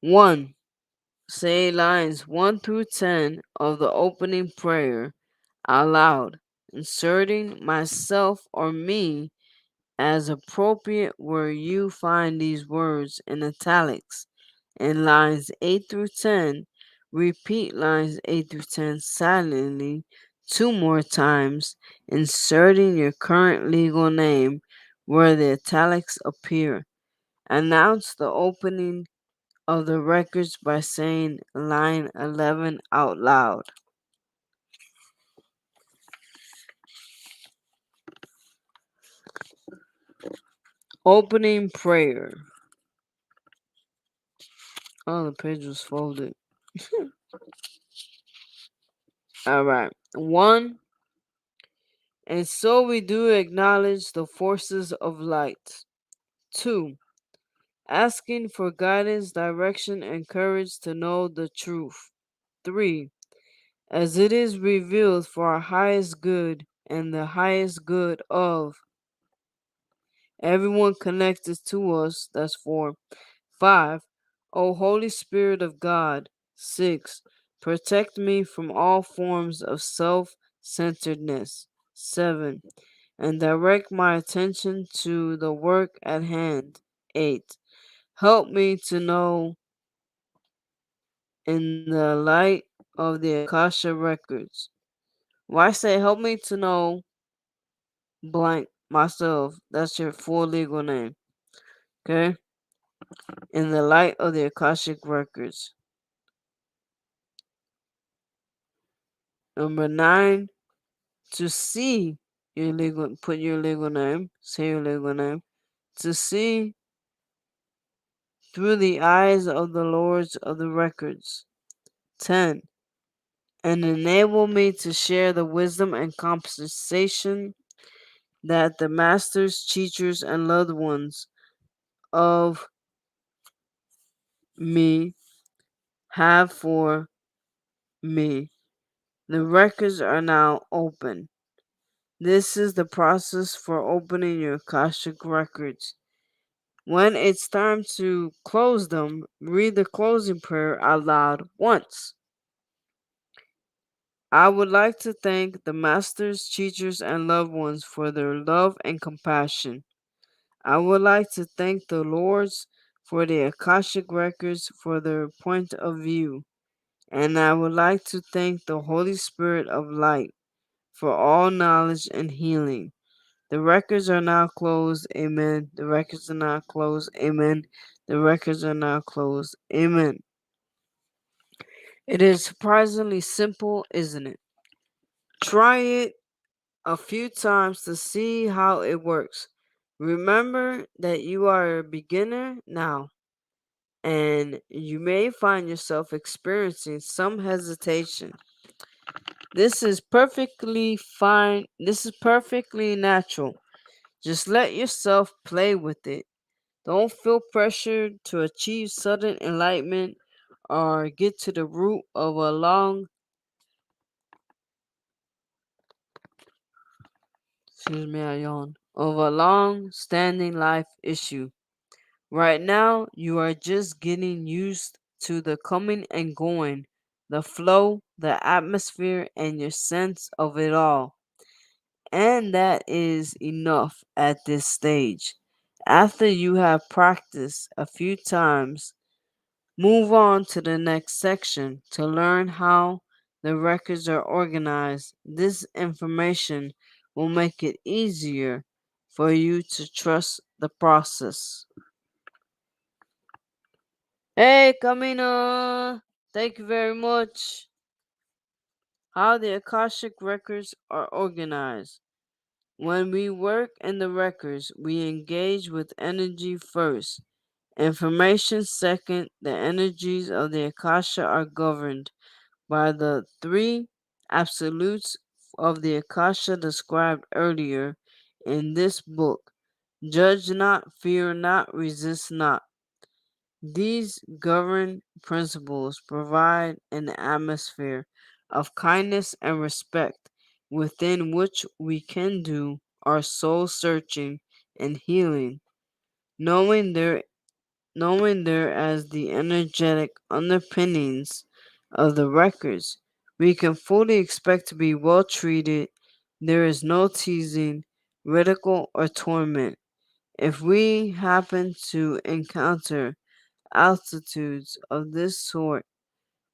One, say lines 1 through 10 of the opening prayer out loud, inserting myself or me as appropriate where you find these words in italics. In lines 8 through 10, repeat lines 8 through 10 silently 2 more times, inserting your current legal name where the italics appear. Announce the opening of the records by saying line 11 out loud. Opening prayer. Oh, the page was folded. Alright. 1. And so we do acknowledge the forces of light. 2. Asking for guidance, direction, and courage to know the truth. 3. As it is revealed for our highest good and the highest good of everyone connected to us. That's 4. 5. O Holy Spirit of God. 6. Protect me from all forms of self centeredness. 7. And direct my attention to the work at hand. 8. Help me to know in the light of the Akasha records. Why say help me to know blank myself? That's your full legal name. Okay? In the light of the Akashic records. Number 9. to see your legal, put your legal name, say your legal name, to see through the eyes of the Lords of the records. 10. And enable me to share the wisdom and compensation that the masters, teachers, and loved ones of me have for me. The records are now open. This is the process for opening your Akashic records. When it's time to close them, read the closing prayer out loud once. I would like to thank the masters, teachers, and loved ones for their love and compassion. I would like to thank the Lords for the Akashic records for their point of view. And I would like to thank the Holy Spirit of Light for all knowledge and healing. The records are now closed. Amen. The records are now closed. Amen. The records are now closed. Amen. It is surprisingly simple, isn't it? Try it a few times to see how it works. Remember that you are a beginner now, and you may find yourself experiencing some hesitation. This is perfectly fine. This is perfectly natural. Just let yourself play with it. Don't feel pressured to achieve sudden enlightenment or get to the root of a long standing life issue. Right now, you are just getting used to the coming and going, the flow, the atmosphere, and your sense of it all. And that is enough at this stage. After you have practiced a few times, move on to the next section to learn how the records are organized. This information will make it easier for you to trust the process. Hey, Camino! Thank you very much. How the Akashic records are organized. When we work in the records, we engage with energy first. Information second, the energies of the Akasha are governed by the three absolutes of the Akasha described earlier in this book. Judge not, fear not, resist not. These governed principles provide an atmosphere of kindness and respect within which we can do our soul searching and healing, knowing there as the energetic underpinnings of the records. We can fully expect to be well treated. There is no teasing, ridicule, or torment. If we happen to encounter altitudes of this sort,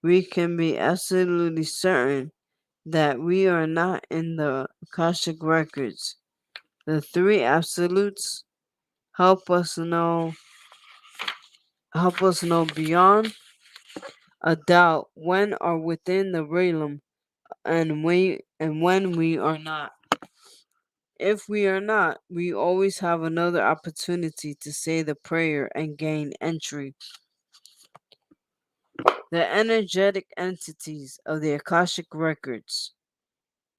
we can be absolutely certain that we are not in the Akashic records. The three absolutes help us know beyond a doubt when are within the realm and when we are not. If we are not, we always have another opportunity to say the prayer and gain entry. The energetic entities of the Akashic records.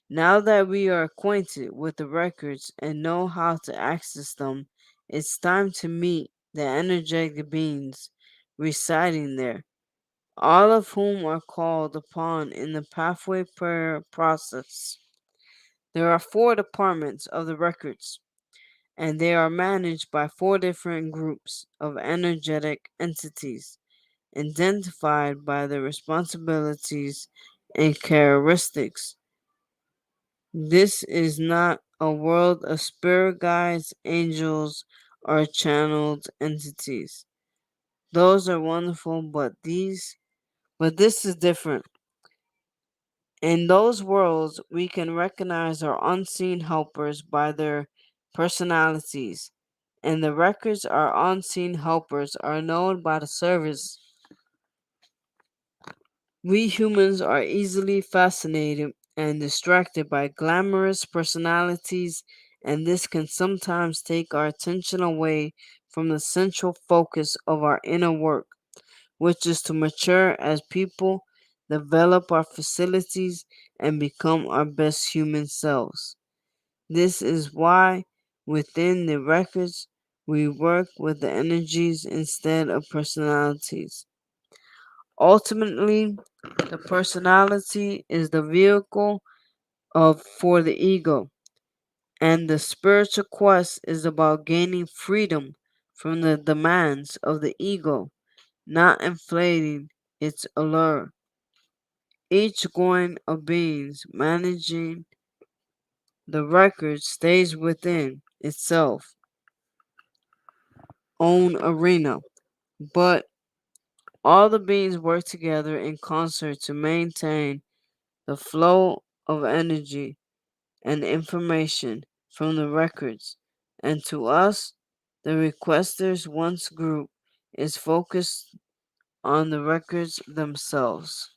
Now that we are acquainted with the records and know how to access them, it's time to meet the energetic beings residing there, all of whom are called upon in the pathway prayer process. There are 4 departments of the records, and they are managed by 4 different groups of energetic entities, identified by their responsibilities and characteristics. This is not a world of spirit guides, angels, or channeled entities. Those are wonderful, but this is different. In those worlds, we can recognize our unseen helpers by their personalities, and the records our unseen helpers are known by the service. We humans are easily fascinated and distracted by glamorous personalities, and this can sometimes take our attention away from the central focus of our inner work, which is to mature as people, develop our facilities, and become our best human selves. This is why within the records we work with the energies instead of personalities. Ultimately, the personality is the vehicle of for the ego, and the spiritual quest is about gaining freedom from the demands of the ego, not inflating its allure. Each going of beings managing the record stays within itself own arena, but all the beings work together in concert to maintain the flow of energy and information from the records, and to us, the requesters once group is focused on the records themselves.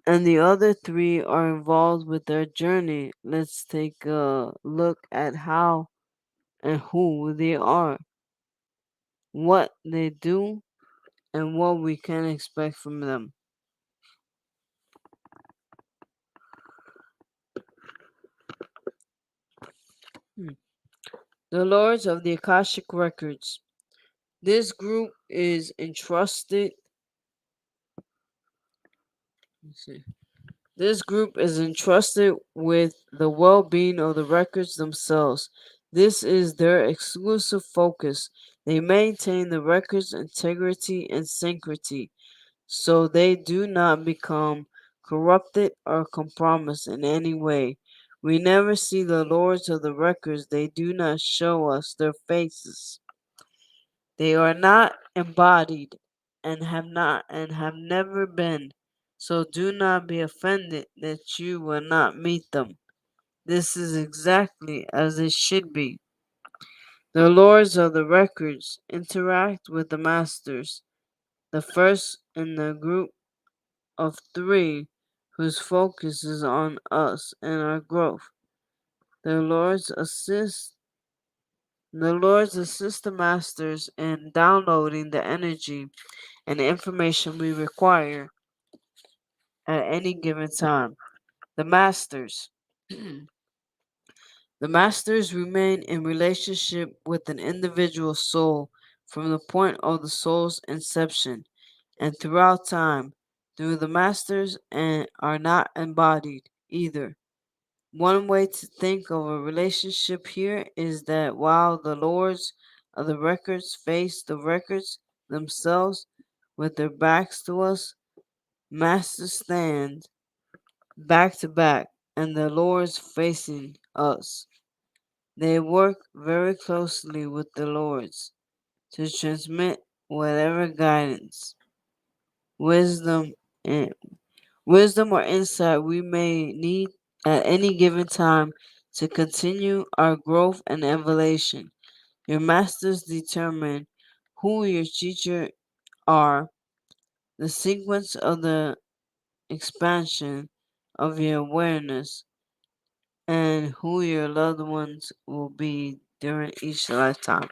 And the other three are involved with their journey. Let's take a look at how and who they are, what they do, and what we can expect from them. Hmm. The Lords of the Akashic Records. This group is entrusted. Let's see. This group is entrusted with the well being of the records themselves. This is their exclusive focus. They maintain the record's integrity and sanctity so they do not become corrupted or compromised in any way. We never see the lords of the records, they do not show us their faces. They are not embodied and have never been. So do not be offended that you will not meet them. This is exactly as it should be. The lords of the records interact with the masters, the first in the group of three whose focus is on us and our growth. The lords assist the masters in downloading the energy and information we require at any given time. The masters. The masters remain in relationship with an individual soul from the point of the soul's inception and throughout time through the masters and are not embodied either. One way to think of a relationship here is that while the lords of the records face the records themselves with their backs to us, masters stand back to back and the lords facing us. They work very closely with the lords to transmit whatever guidance, wisdom, and wisdom or insight we may need at any given time to continue our growth and evolution. Your masters determine who your teacher are, the sequence of the expansion of your awareness, and who your loved ones will be during each lifetime.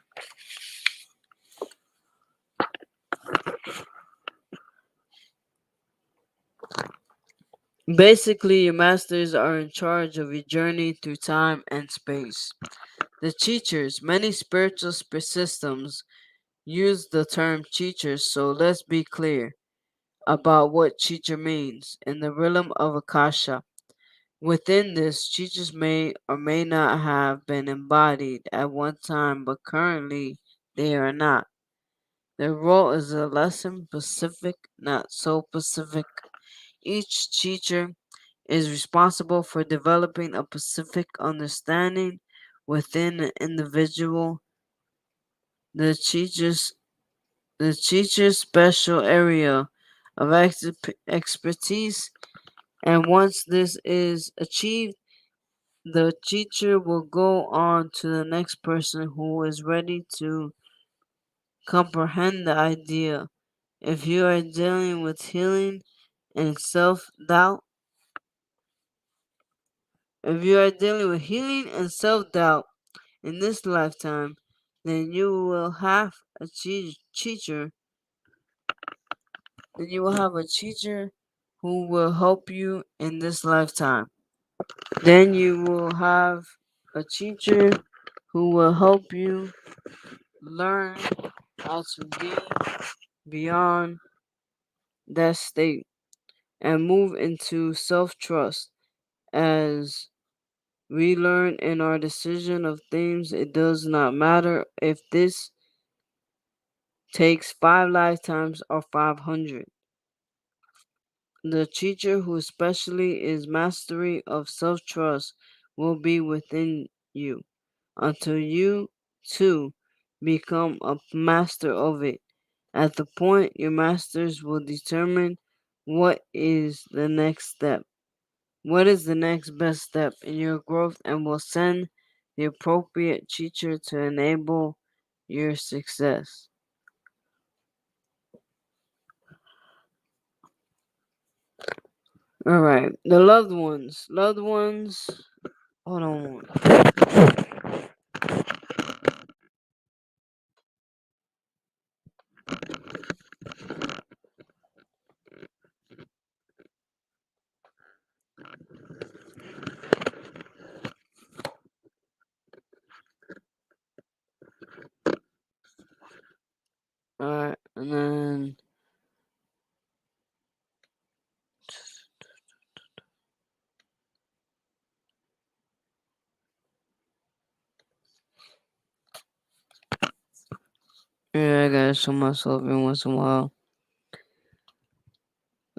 Basically, your masters are in charge of your journey through time and space. The teachers, many spiritual systems use the term teachers, so let's be clear about what teacher means in the realm of Akasha. Within this, teachers may or may not have been embodied at one time, but currently they are not. Their role is a lesson specific, not so specific. Each teacher is responsible for developing a specific understanding within an individual. The teacher's the teacher's special area of expertise, and once this is achieved, the teacher will go on to the next person who is ready to comprehend the idea. If you are dealing with healing and self doubt, If you are dealing with healing and self-doubt in this lifetime, then you will have a teacher who will help you in this lifetime. Then you will have a teacher who will help you learn how to be beyond that state and move into self trust. As we learn in our decision of things, it does not matter if this takes 5 lifetimes or 500. The teacher who especially is mastery of self trust will be within you until you too become a master of it. At the point your masters will determine what is the next step. What is the next best step in your growth and will send the appropriate teacher to enable your success. All right, the loved ones. Loved ones. Hold on. All right, and then yeah, I gotta show myself every once in a while.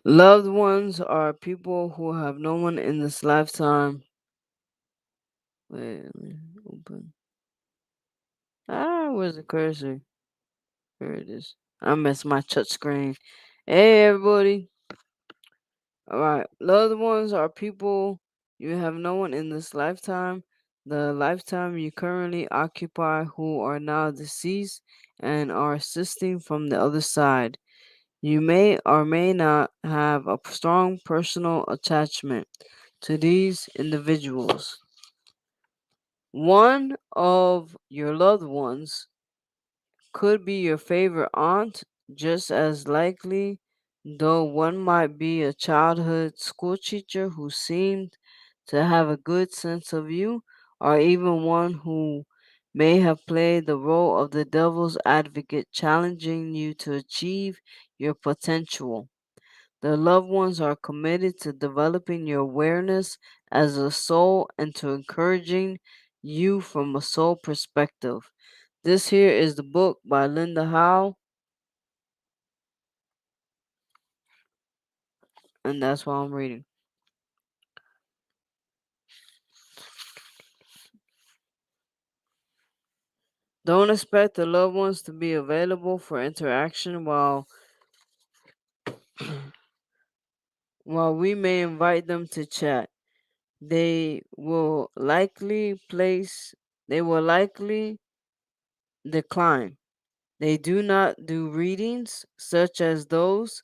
Loved ones are people who have no one in this lifetime. Wait, let me open. Where's the cursor? Here it is. I missed my touch screen. Hey, everybody. All right. Loved ones are people you have no one in this lifetime. The lifetime you currently occupy who are now deceased and are assisting from the other side. You may or may not have a strong personal attachment to these individuals. One of your loved ones could be your favorite aunt, just as likely, though one might be a childhood school teacher who seemed to have a good sense of you, or even one who may have played the role of the devil's advocate, challenging you to achieve your potential. The loved ones are committed to developing your awareness as a soul and to encouraging you from a soul perspective. This here is the book by Linda Howe, and that's what I'm reading. Don't expect the loved ones to be available for interaction while we may invite them to chat. They will likely place they will likely decline. They do not do readings such as those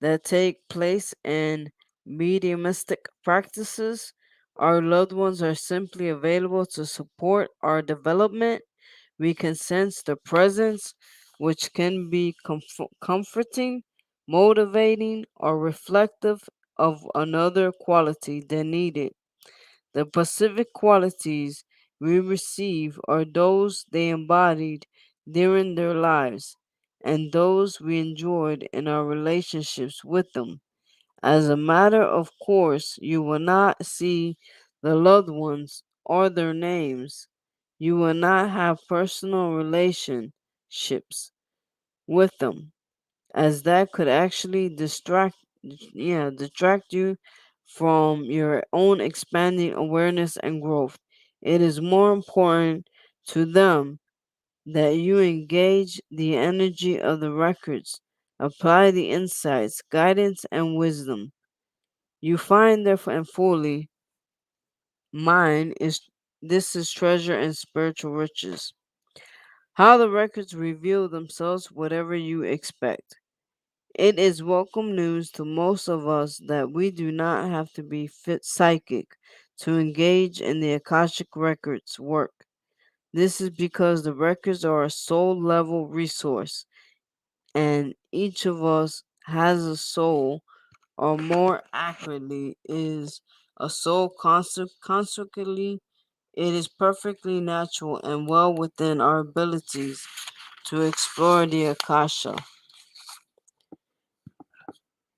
that take place in mediumistic practices. Our loved ones are simply available to support our development. We can sense the presence, which can be comforting, motivating, or reflective of another quality than needed. The specific qualities we receive are those they embodied during their lives and those we enjoyed in our relationships with them. As a matter of course, you will not see the loved ones or their names. You will not have personal relationships with them, as that could actually detract you from your own expanding awareness and growth. It is more important to them that you engage the energy of the records, apply the insights, guidance, and wisdom you find there and fully mine is this is treasure and spiritual riches. How the records reveal themselves, whatever you expect. It is welcome news to most of us that we do not have to be fit psychic to engage in the Akashic Records work. This is because the records are a soul level resource, and each of us has a soul, or more accurately, is a soul consequently. It is perfectly natural and well within our abilities to explore the Akasha.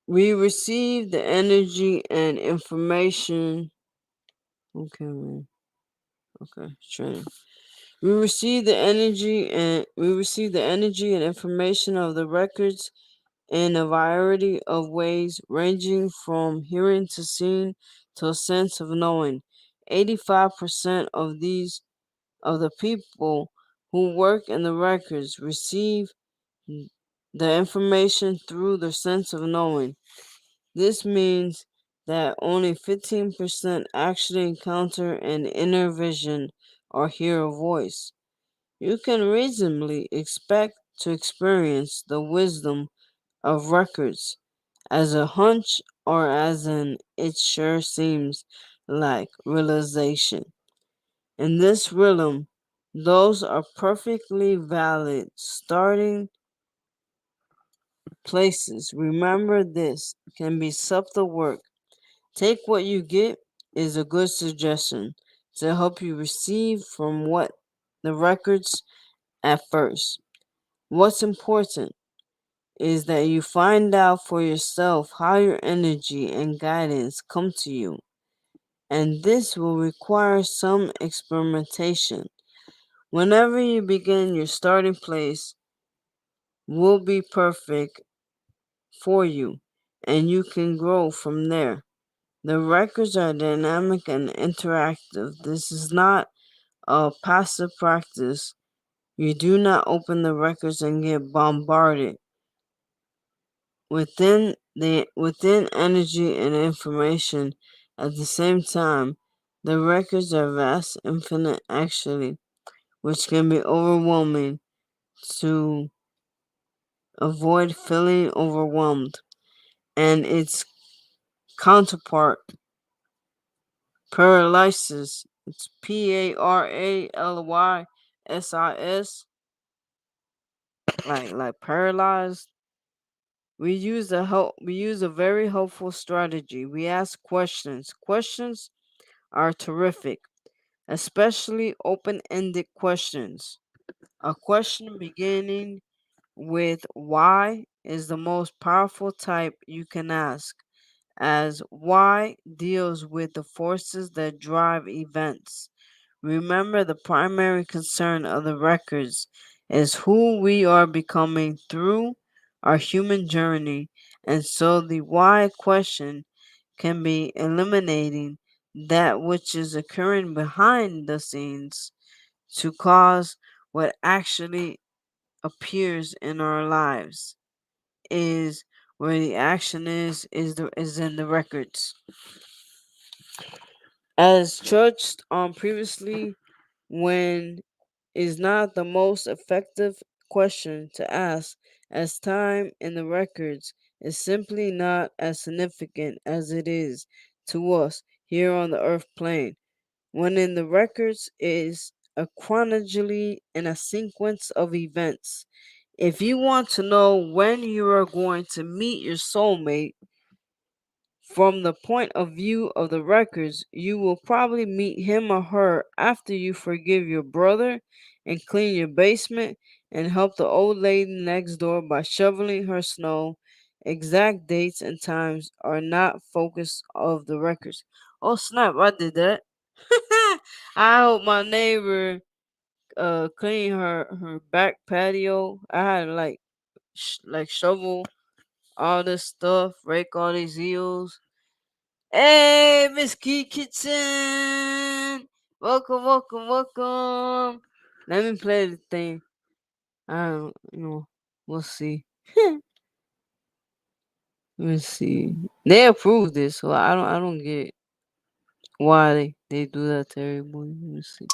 We receive the energy and information. Okay, man. Okay, training. We receive the energy and information of the records in a variety of ways, ranging from hearing to seeing to a sense of knowing. 85% of the people who work in the records receive the information through the sense of knowing. This means that only 15% actually encounter an inner vision or hear a voice. You can reasonably expect to experience the wisdom of records as a hunch or as an it sure seems like realization. In this realm, those are perfectly valid starting places. Remember, this can be subtle work. Take what you get is a good suggestion to help you receive from what the records at first. What's important is that you find out for yourself how your energy and guidance come to you, and this will require some experimentation. Whenever you begin, your starting place will be perfect for you, and you can grow from there. The records are dynamic and interactive. This is not a passive practice. You do not open the records and get bombarded within energy and information at the same time. The records are vast, infinite actually, which can be overwhelming to avoid feeling overwhelmed. And its counterpart, paralysis. It's PARALYSIS, like paralyzed. We use a very helpful strategy. We ask questions. Questions are terrific, especially open-ended questions. A question beginning with why is the most powerful type you can ask, as why deals with the forces that drive events. Remember, the primary concern of the records is who we are becoming through our human journey, and so the why question can be eliminating that which is occurring behind the scenes to cause what actually appears in our lives is where the action is in the records. As touched on previously, when is not the most effective question to ask, as time in the records is simply not as significant as it is to us here on the earth plane. When in the records is a chronology and a sequence of events. If you want to know when you are going to meet your soulmate, from the point of view of the records, you will probably meet him or her after you forgive your brother and clean your basement and help the old lady next door by shoveling her snow. Exact dates and times are not focus of the records. Oh snap, I did that. I hope my neighbor clean her back patio. I had to like shovel all this stuff, rake all these eels. Hey, Miss Key Kitchen! Welcome, welcome, welcome. Let me play the thing. I don't, we'll see. Let's see. They approved this, so I don't get why they do that to everybody. Let me see.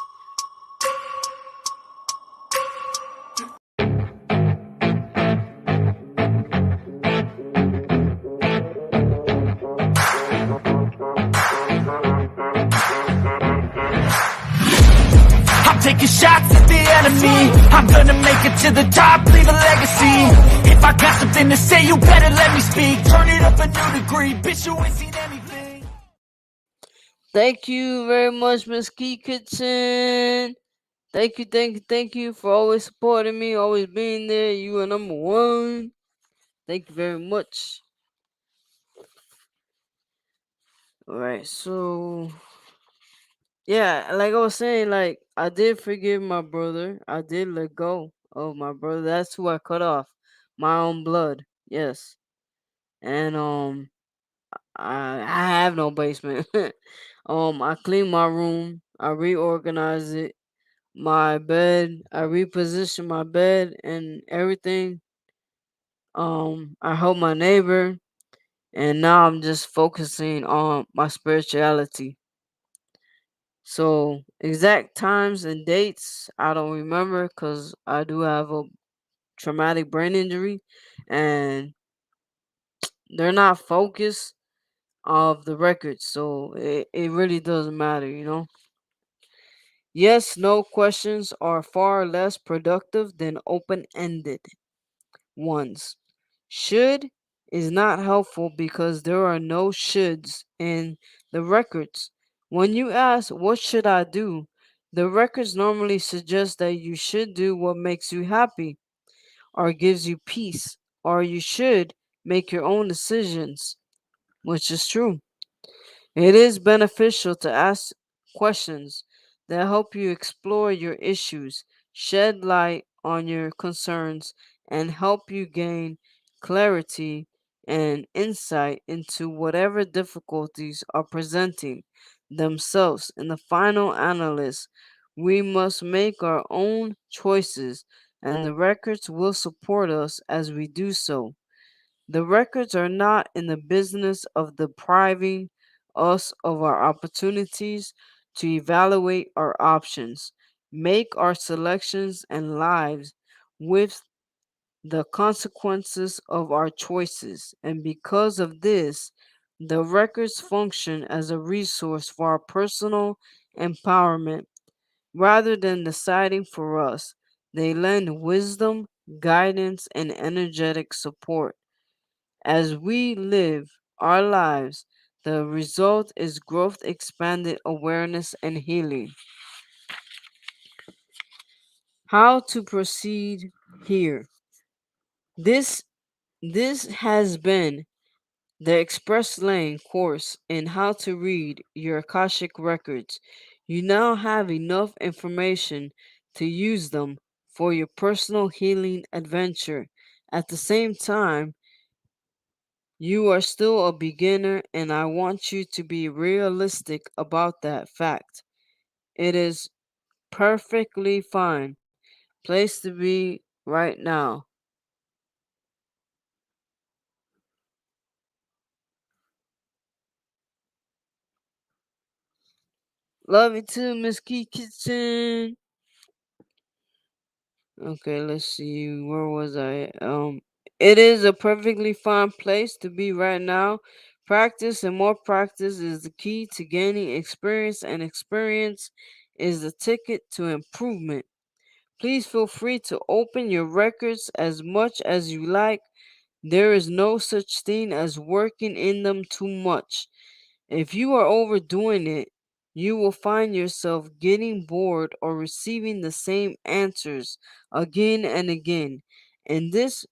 taking shots at the enemy. I'm gonna make it to the top, leave a legacy. If I got something to say, you better let me speak. Turn it up a new degree, bitch, you ain't seen anything. Thank you very much, Miss Key Kitchen. Thank you for always supporting me, always being there. You are number one. Thank you very much. Alright, so yeah, like I was saying, like I did forgive my brother. I did let go of my brother. That's who I cut off. My own blood. Yes. And I have no basement. I clean my room, I reorganize it. My bed, I reposition my bed and everything. I help my neighbor, and now I'm just focusing on my spirituality. So exact times and dates I don't remember because I do have a traumatic brain injury, and they're not focused of the records, so it really doesn't matter, you know. Yes, no questions are far less productive than open-ended ones. Should is not helpful because there are no shoulds in the records. When you ask, what should I do? The records normally suggest that you should do what makes you happy or gives you peace, or you should make your own decisions, which is true. It is beneficial to ask questions that help you explore your issues, shed light on your concerns, and help you gain clarity and insight into whatever difficulties are presenting themselves. In the final analysis, we must make our own choices, and the records will support us as we do so. The records are not in the business of depriving us of our opportunities to evaluate our options, make our selections, and lives with the consequences of our choices. And because of this, the records function as a resource for our personal empowerment rather than deciding for us. They lend wisdom, guidance, and energetic support as we live our lives. The result is growth, expanded awareness, and healing. How to proceed here? This this has been the Express Lane course in how to read your Akashic records. You now have enough information to use them for your personal healing adventure. At the same time, you are still a beginner, and I want you to be realistic about that fact. It is perfectly fine place to be right now. Love you too, Miss Key Kitchen. Okay, let's see. Where was I? It is a perfectly fine place to be right now. Practice and more practice is the key to gaining experience, and experience is the ticket to improvement. Please feel free to open your records as much as you like. There is no such thing as working in them too much. If you are overdoing it, you will find yourself getting bored or receiving the same answers again and again. In this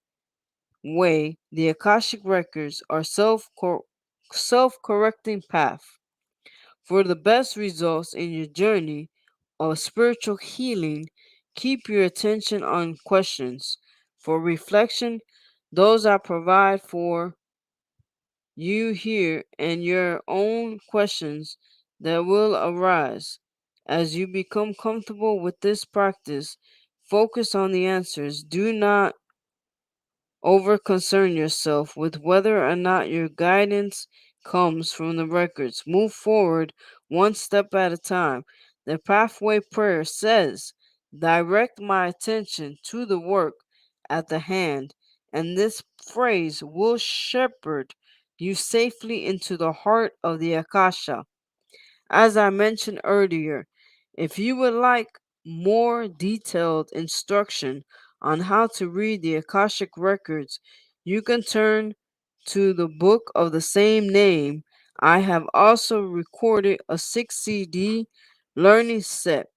way, the Akashic records are self-correcting path. For the best results in your journey of spiritual healing, keep your attention on questions. For reflection, those I provide for you here and your own questions that will arise. As you become comfortable with this practice, focus on the answers. Do not over concern yourself with whether or not your guidance comes from the records. Move forward one step at a time. The pathway prayer says, direct my attention to the work at the hand, and this phrase will shepherd you safely into the heart of the Akasha. As I mentioned earlier, if you would like more detailed instruction on how to read the Akashic records, you can turn to the book of the same name. I have also recorded a 6 CD learning set,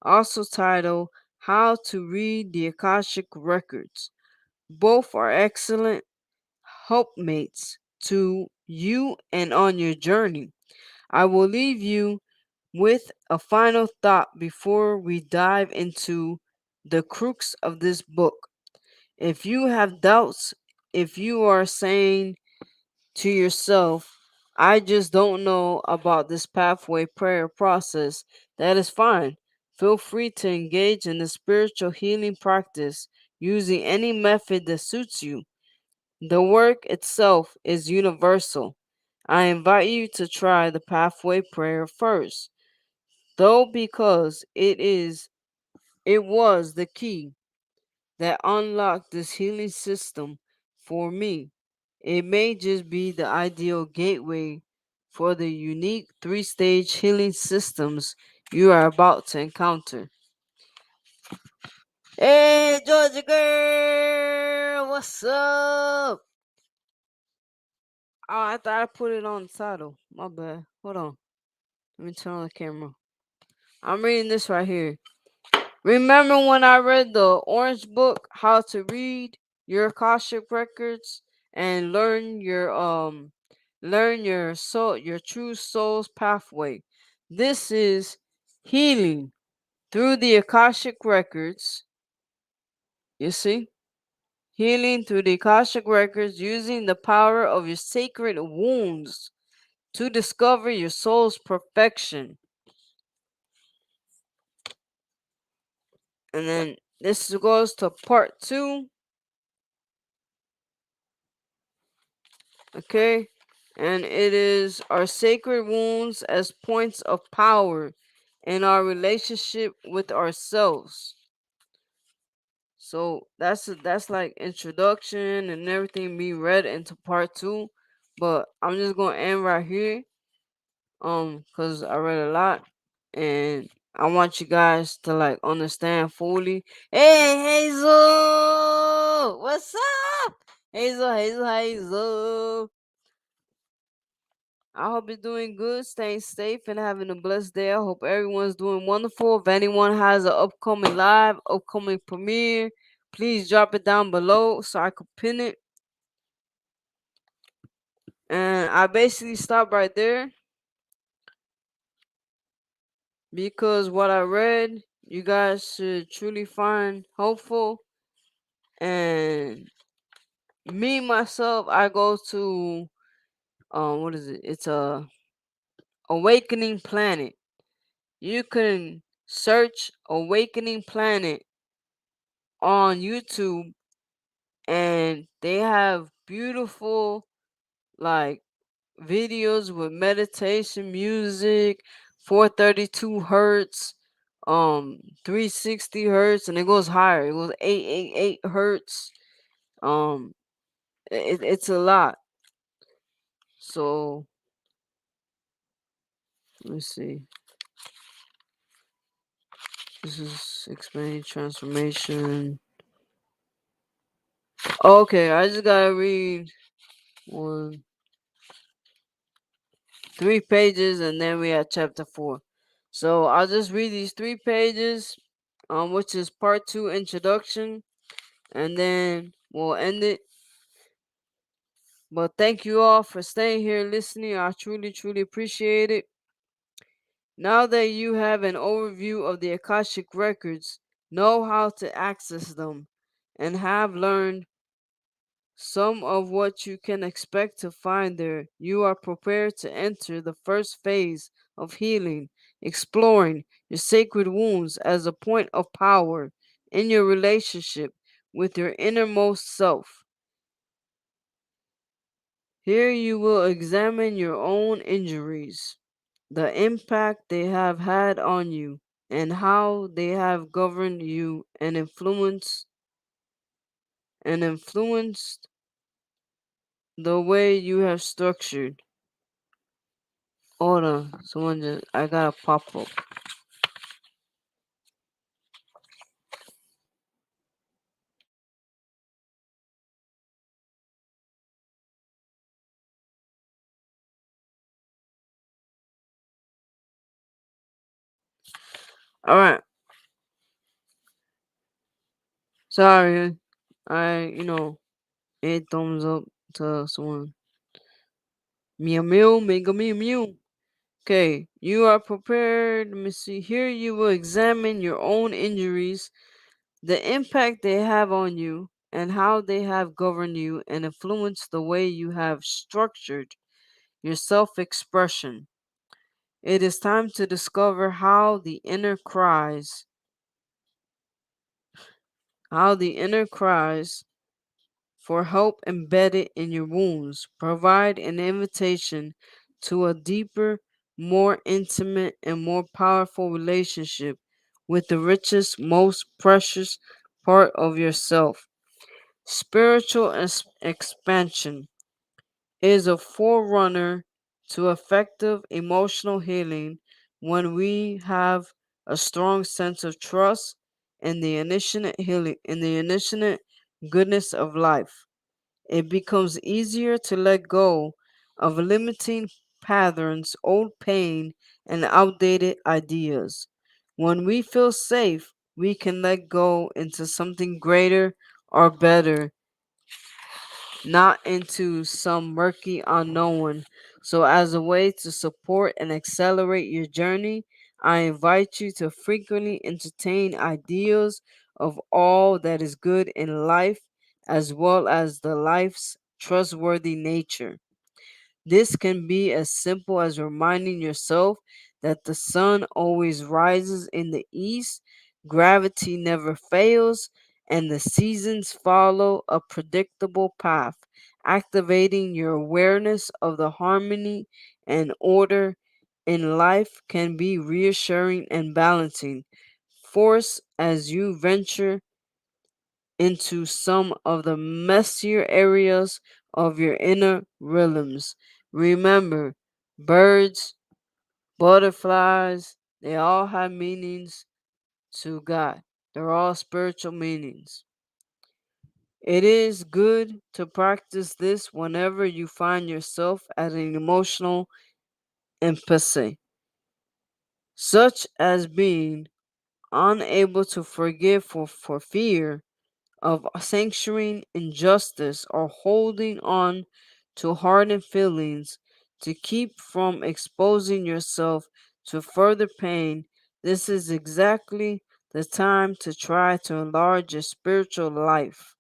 also titled How to Read the Akashic Records. Both are excellent helpmates to you and on your journey. I will leave you with a final thought before we dive into the crux of this book. If you have doubts, if you are saying to yourself, I just don't know about this pathway prayer process, that is fine. Feel free to engage in the spiritual healing practice using any method that suits you. The work itself is universal. I invite you to try the pathway prayer first, though, because it was the key that unlocked this healing system for me. It may just be the ideal gateway for the unique 3 stage healing systems you are about to encounter. Hey, Georgia girl, what's up? Oh, I thought I put it on the title. My bad. Hold on. Let me turn on the camera. I'm reading this right here. Remember when I read the orange book, How to Read Your Akashic Records and learn your soul, your true soul's pathway. This is healing through the Akashic Records. You see? Healing through the Akashic Records using the power of your sacred wounds to discover your soul's perfection. And then this goes to part 2. Okay? And it is our sacred wounds as points of power in our relationship with ourselves. So that's like introduction and everything being read into part 2. But I'm just gonna end right here. Cause I read a lot and I want you guys to like understand fully. Hey Hazel! What's up? Hazel. I hope you're doing good, staying safe, and having a blessed day. I hope everyone's doing wonderful. If anyone has an upcoming live, upcoming premiere, please drop it down below so I could pin it. And I basically stopped right there because what I read, you guys should truly find helpful. And me myself, I go to what is it? It's a Awakening Planet. You can search Awakening Planet on YouTube and they have beautiful like videos with meditation music, 432 hertz, 360 hertz, and it goes higher. It goes 888 hertz. Um, it's a lot. So let me see. This is explaining transformation. Okay, I just gotta read 3 pages, and then we have chapter 4. So I'll just read these 3 pages, which is part 2 introduction, and then we'll end it. But thank you all for staying here listening. I truly appreciate it. Now that you have an overview of the Akashic records, know how to access them, and have learned some of what you can expect to find there, you are prepared to enter the first phase of healing, exploring your sacred wounds as a point of power in your relationship with your innermost self. Here you will examine your own injuries, the impact they have had on you, and how they have governed you and influenced the way you have structured. Hold on, I got a pop up. All right. Sorry, I 8 thumbs up to someone. Meow meow, mega meow meow. Okay, you are prepared. Let me see. Here you will examine your own injuries, the impact they have on you, and how they have governed you and influenced the way you have structured your self expression. It is time to discover how the inner cries for help embedded in your wounds provide an invitation to a deeper, more intimate, and more powerful relationship with the richest, most precious part of yourself. Spiritual expansion is a forerunner to effective emotional healing when we have a strong sense of trust in the initiate goodness of life. It becomes easier to let go of limiting patterns, old pain, and outdated ideas. When we feel safe, we can let go into something greater or better, not into some murky unknown. So, as a way to support and accelerate your journey, I invite you to frequently entertain ideas of all that is good in life, as well as the life's trustworthy nature. This can be as simple as reminding yourself that the sun always rises in the east, gravity never fails, and the seasons follow a predictable path, activating your awareness of the harmony and order in life can be reassuring and balancing force as you venture into some of the messier areas of your inner realms. Remember, birds, butterflies, they all have meanings to God. They're all spiritual meanings. It is good to practice this whenever you find yourself at an emotional impasse, such as being unable to forgive for fear of sanctioning injustice or holding on to hardened feelings to keep from exposing yourself to further pain. This is exactly the time to try to enlarge your spiritual life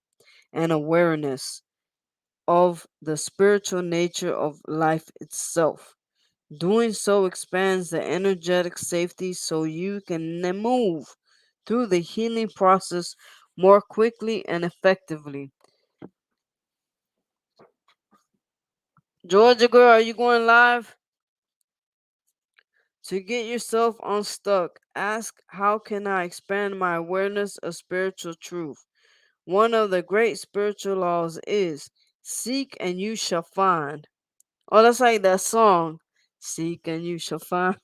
and awareness of the spiritual nature of life itself. Doing so expands the energetic safety so you can move through the healing process more quickly and effectively. Georgia girl, are you going live? To get yourself unstuck, ask how can I expand my awareness of spiritual truth? One of the great spiritual laws is seek and you shall find. Oh, that's like that song. Seek and you shall find.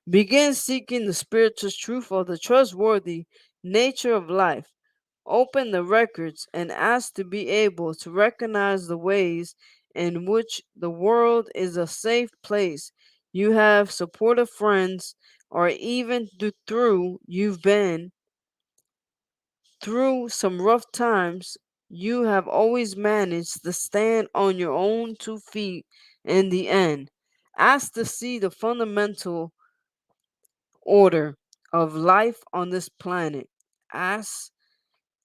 Begin seeking the spiritual truth of the trustworthy nature of life. Open the records and ask to be able to recognize the ways in which the world is a safe place. You have supportive friends, or even through you've been through some rough times, you have always managed to stand on your own 2 feet in the end. Ask to see the fundamental order of life on this planet. Ask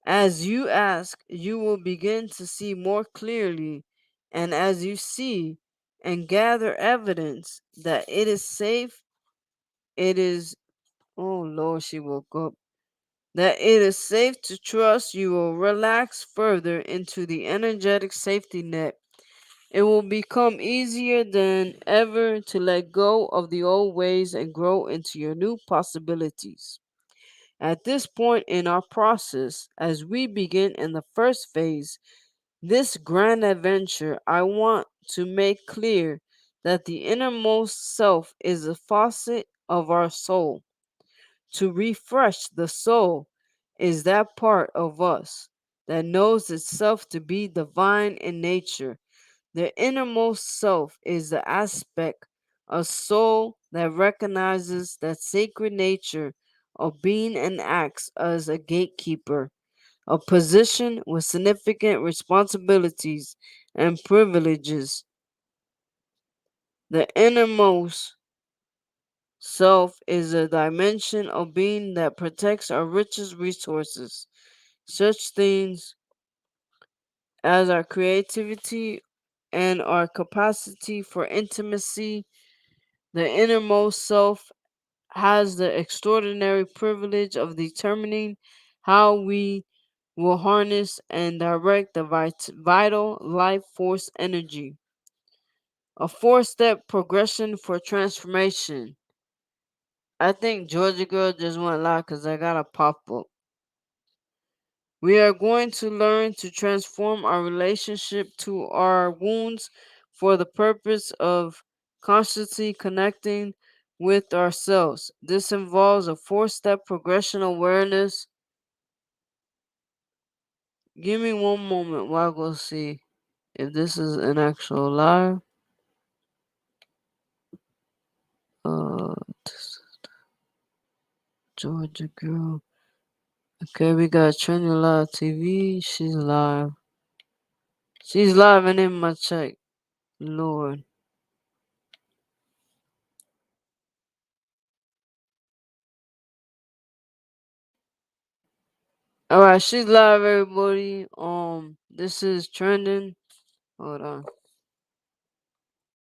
As you ask, you will begin to see more clearly, and as you see and gather evidence that it is safe, it is, oh Lord, she woke up, that it is safe to trust, you will relax further into the energetic safety net. It will become easier than ever to let go of the old ways and grow into your new possibilities. At this point in our process, as we begin in the first phase, this grand adventure, I want to make clear that the innermost self is a facet of our soul. To refresh the soul is that part of us that knows itself to be divine in nature. The innermost self is the aspect of soul that recognizes that sacred nature of being and acts as a gatekeeper, a position with significant responsibilities and privileges. The innermost self is a dimension of being that protects our richest resources, such things as our creativity and our capacity for intimacy. The innermost self has the extraordinary privilege of determining how we will harness and direct the vital life force energy. A four-step progression for transformation. I think Georgia Girl just went live because I got a pop up. We are going to learn to transform our relationship to our wounds for the purpose of consciously connecting with ourselves. This involves a four-step progression awareness. Give me one moment while I go see if this is an actual live. Uh, Georgia Girl. Okay, we got Trending Live TV. She's live. She's live and in my check. Lord. Alright, she's live, everybody. This is trending. Hold on.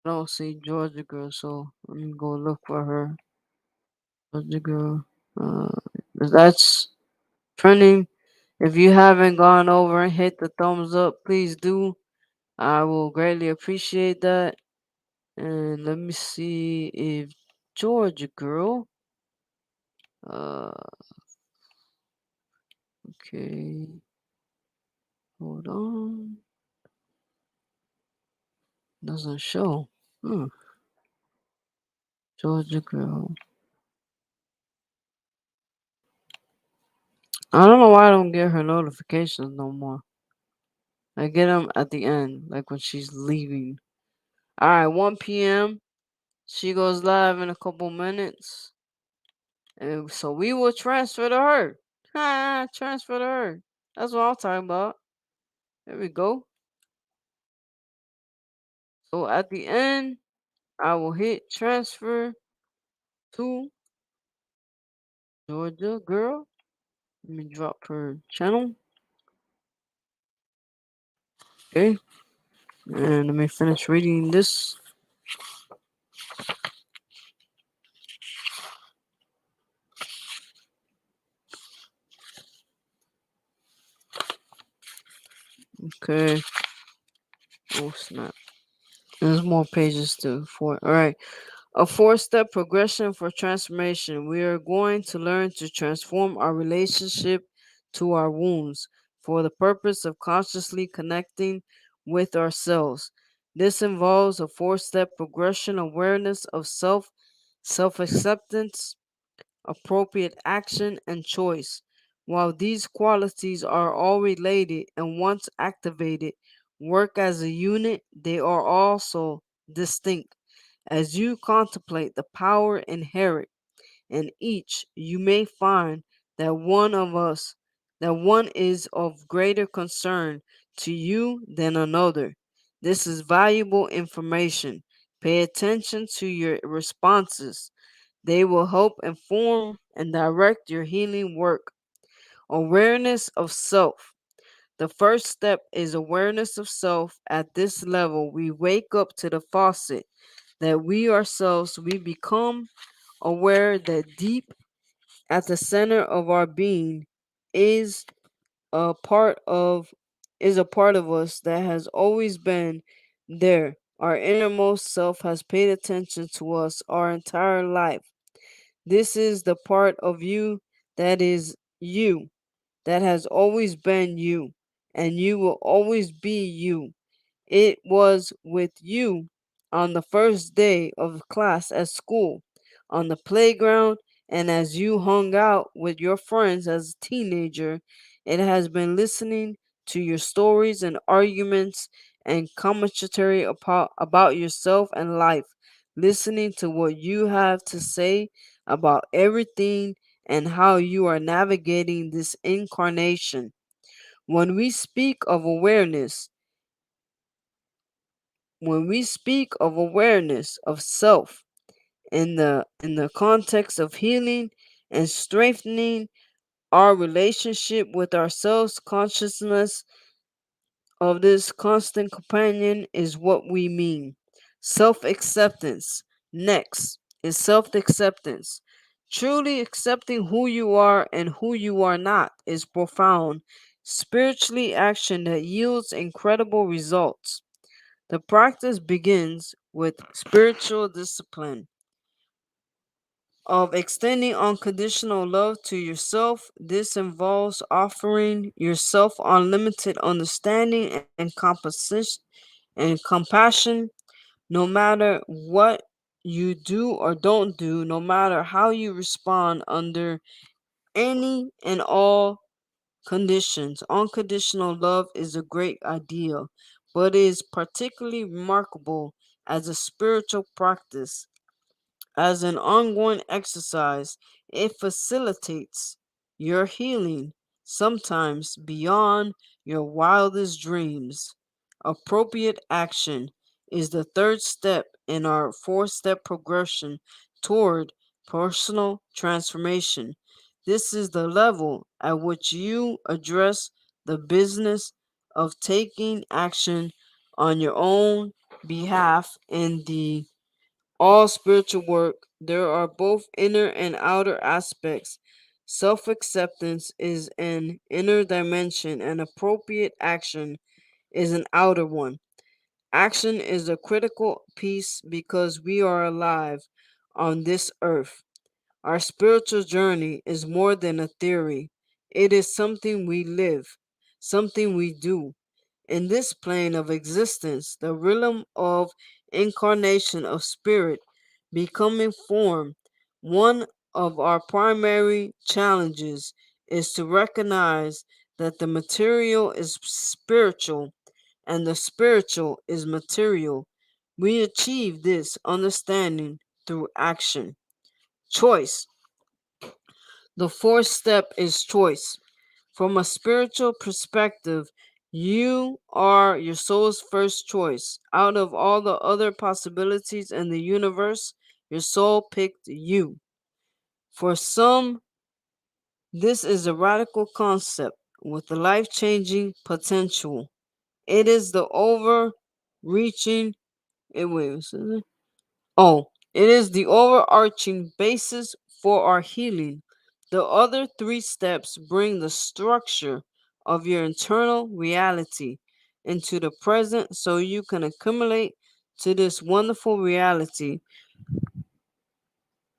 I don't see Georgia Girl, so let me go look for her. Georgia Girl. Uh, that's trending. If you haven't gone over and hit the thumbs up, please do. I will greatly appreciate that. And let me see if Georgia Girl. Uh, okay. Hold on. Doesn't show. Georgia Girl. I don't know why I don't get her notifications no more. I get them at the end, like when she's leaving. Alright, 1 p.m. She goes live in a couple minutes. And so we will transfer to her. Ha, transfer to her. That's what I'm talking about. There we go. So at the end, I will hit transfer to Georgia Girl. Let me drop her channel. Okay. And let me finish reading this. Okay. Oh snap. There's more pages to for. All right. A four-step progression for transformation. We are going to learn to transform our relationship to our wounds for the purpose of consciously connecting with ourselves. This involves a four-step progression awareness of self, self-acceptance, appropriate action, and choice. While these qualities are all related and once activated, work as a unit, they are also distinct. As you contemplate the power inherent in each, you may find that one is of greater concern to you than another. This is valuable information. Pay attention to your responses. They will help inform and direct your healing work. Awareness of self. The first step is awareness of self. At this level, we wake up to the faucet that we become aware that deep at the center of our being is a part of is a part of us that has always been there. Our innermost self has paid attention to us our entire life. This is the part of you that is you, that has always been you, and you will always be you. It was with you on the first day of class at school, on the playground, and as you hung out with your friends as a teenager. It has been listening to your stories and arguments and commentary about yourself and life, listening to what you have to say about everything and how you are navigating this incarnation. When we speak of awareness, of self in the context of healing and strengthening our relationship with ourselves, consciousness of this constant companion is what we mean. Self acceptance. Next is self acceptance. Truly accepting who you are and who you are not is profound, spiritually action that yields incredible results. The practice begins with spiritual discipline of extending unconditional love to yourself. This involves offering yourself unlimited understanding and compassion, no matter what you do or don't do, no matter how you respond under any and all conditions. Unconditional love is a great ideal, but is particularly remarkable as a spiritual practice. As an ongoing exercise, it facilitates your healing, sometimes beyond your wildest dreams. Appropriate action is the third step in our four-step progression toward personal transformation. This is the level at which you address the business of taking action on your own behalf in the all spiritual work. There are both inner and outer aspects. Self acceptance is an inner dimension, and appropriate action is an outer one. Action is a critical piece because we are alive on this earth. Our spiritual journey is more than a theory, it is something we live, something we do. In this plane of existence, the realm of incarnation of spirit becoming form, one of our primary challenges is to recognize that the material is spiritual and the spiritual is material. We achieve this understanding through action. Choice. The fourth step is choice. From a spiritual perspective, you are your soul's first choice. Out of all the other possibilities in the universe, your soul picked you. For some, this is a radical concept with a life changing potential. It is the overreaching. Wait, what's it? Oh, it is the overarching basis for our healing. The other three steps bring the structure of your internal reality into the present so you can accumulate to this wonderful reality.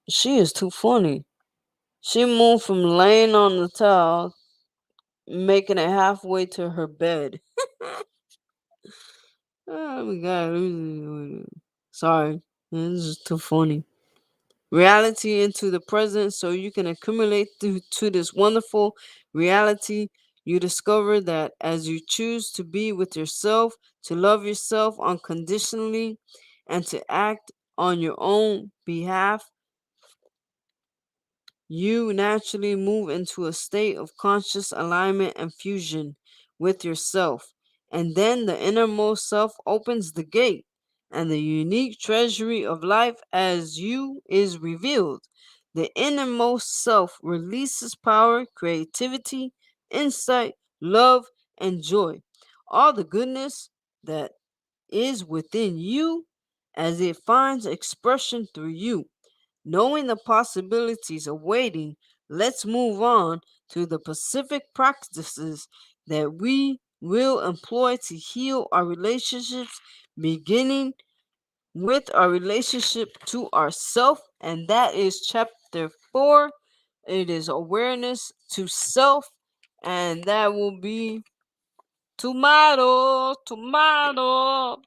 She is too funny. She moved from laying on the towel, making it halfway to her bed. Oh my god. Sorry. This is too funny. Reality into the present so you can accumulate to this wonderful reality. You discover that as you choose to be with yourself, to love yourself unconditionally, and to act on your own behalf, you naturally move into a state of conscious alignment and fusion with yourself. And then the innermost self opens the gate, and the unique treasury of life as you is revealed. The innermost self releases power, creativity, insight, love, and joy. All the goodness that is within you as it finds expression through you. Knowing the possibilities awaiting, let's move on to the specific practices that we will employ to heal our relationships, beginning with our relationship to ourself, and that is chapter 4. It is awareness to self, and that will be tomorrow,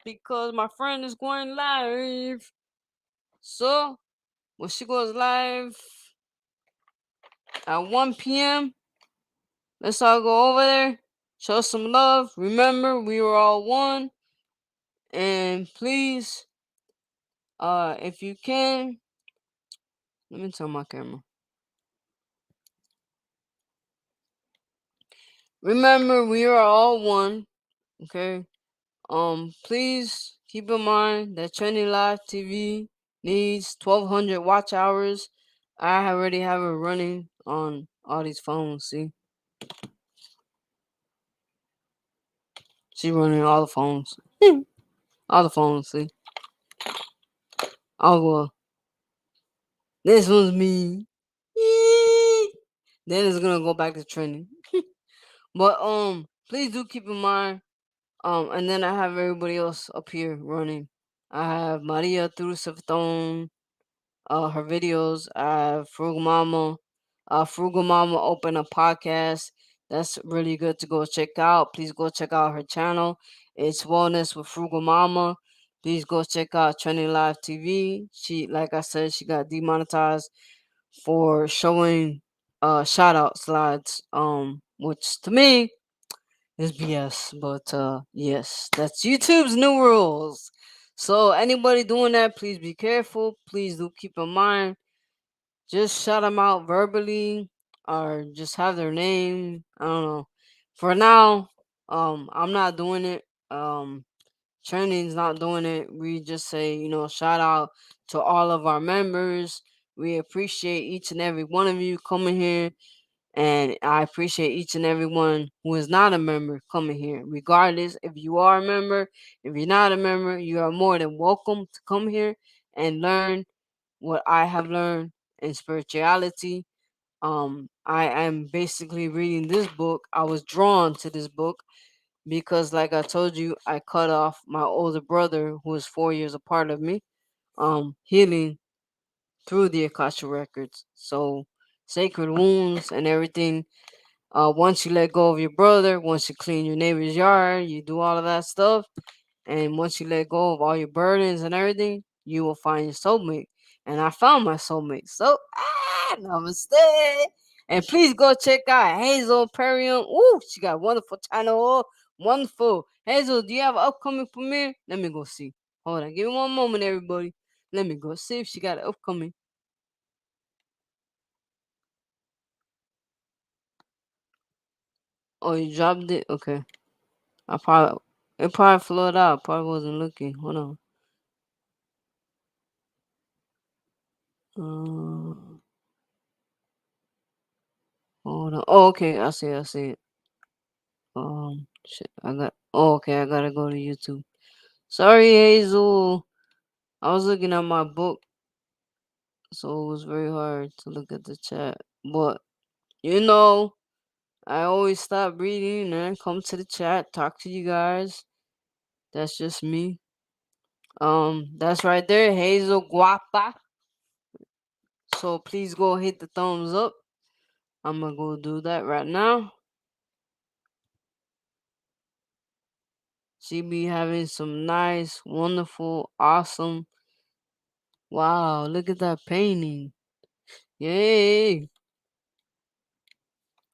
because my friend is going live. So when she goes live at 1 p.m., let's all go over there, show some love. Remember, we were all one. And please If you can, let me turn my camera. Remember, we are all one. Okay. Please keep in mind that Trending Live TV needs 1,200 watch hours. I already have it running on all these phones. She running all the phones. All the phones. See. Oh well. This one's me. Then it's gonna go back to trending. But please do keep in mind. And then I have everybody else up here running. I have Maria through Safton, her videos. I have Frugal Mama. Frugal Mama opened a podcast. That's really good to go check out. Please go check out her channel. It's Wellness with Frugal Mama. Please go check out Trending Live TV. She, like I said, she got demonetized for showing shout out slides. Which to me is BS. But yes, that's YouTube's new rules. So anybody doing that, please be careful. Please do keep in mind. Just shout them out verbally, or just have their name. I don't know. For now, I'm not doing it. Training's not doing it. We just say, shout out to all of our members. We appreciate each and every one of you coming here, and I appreciate each and every one who is not a member coming here. Regardless if you are a member, if you're not a member, you are more than welcome to come here and learn what I have learned in spirituality. I am basically reading this book. I was drawn to this book because, like I told you, I cut off my older brother who is 4 years apart of me, healing through the Akashic records. So sacred wounds and everything. Once you let go of your brother, once you clean your neighbor's yard, you do all of that stuff, and once you let go of all your burdens and everything, you will find your soulmate. And I found my soulmate. So, namaste. And please go check out Hazel Perium. Ooh, she got a wonderful channel. Wonderful. Hazel, do you have an upcoming premiere? Let me go see. Hold on. Give me one moment, everybody. Let me go see if she got an upcoming. Oh, you dropped it? Okay. It probably flowed out. Probably wasn't looking. Hold on. Uh, Hold on. Oh, okay. I see. I see it. Shit. Oh, okay. I gotta go to YouTube. Sorry, Hazel. I was looking at my book, so it was very hard to look at the chat. But you know, I always stop reading and come to the chat, talk to you guys. That's just me. That's right there, Hazel Guapa. So please go hit the thumbs up. I'm gonna go do that right now. She be having some nice, wonderful, awesome. Wow, look at that painting. Yay!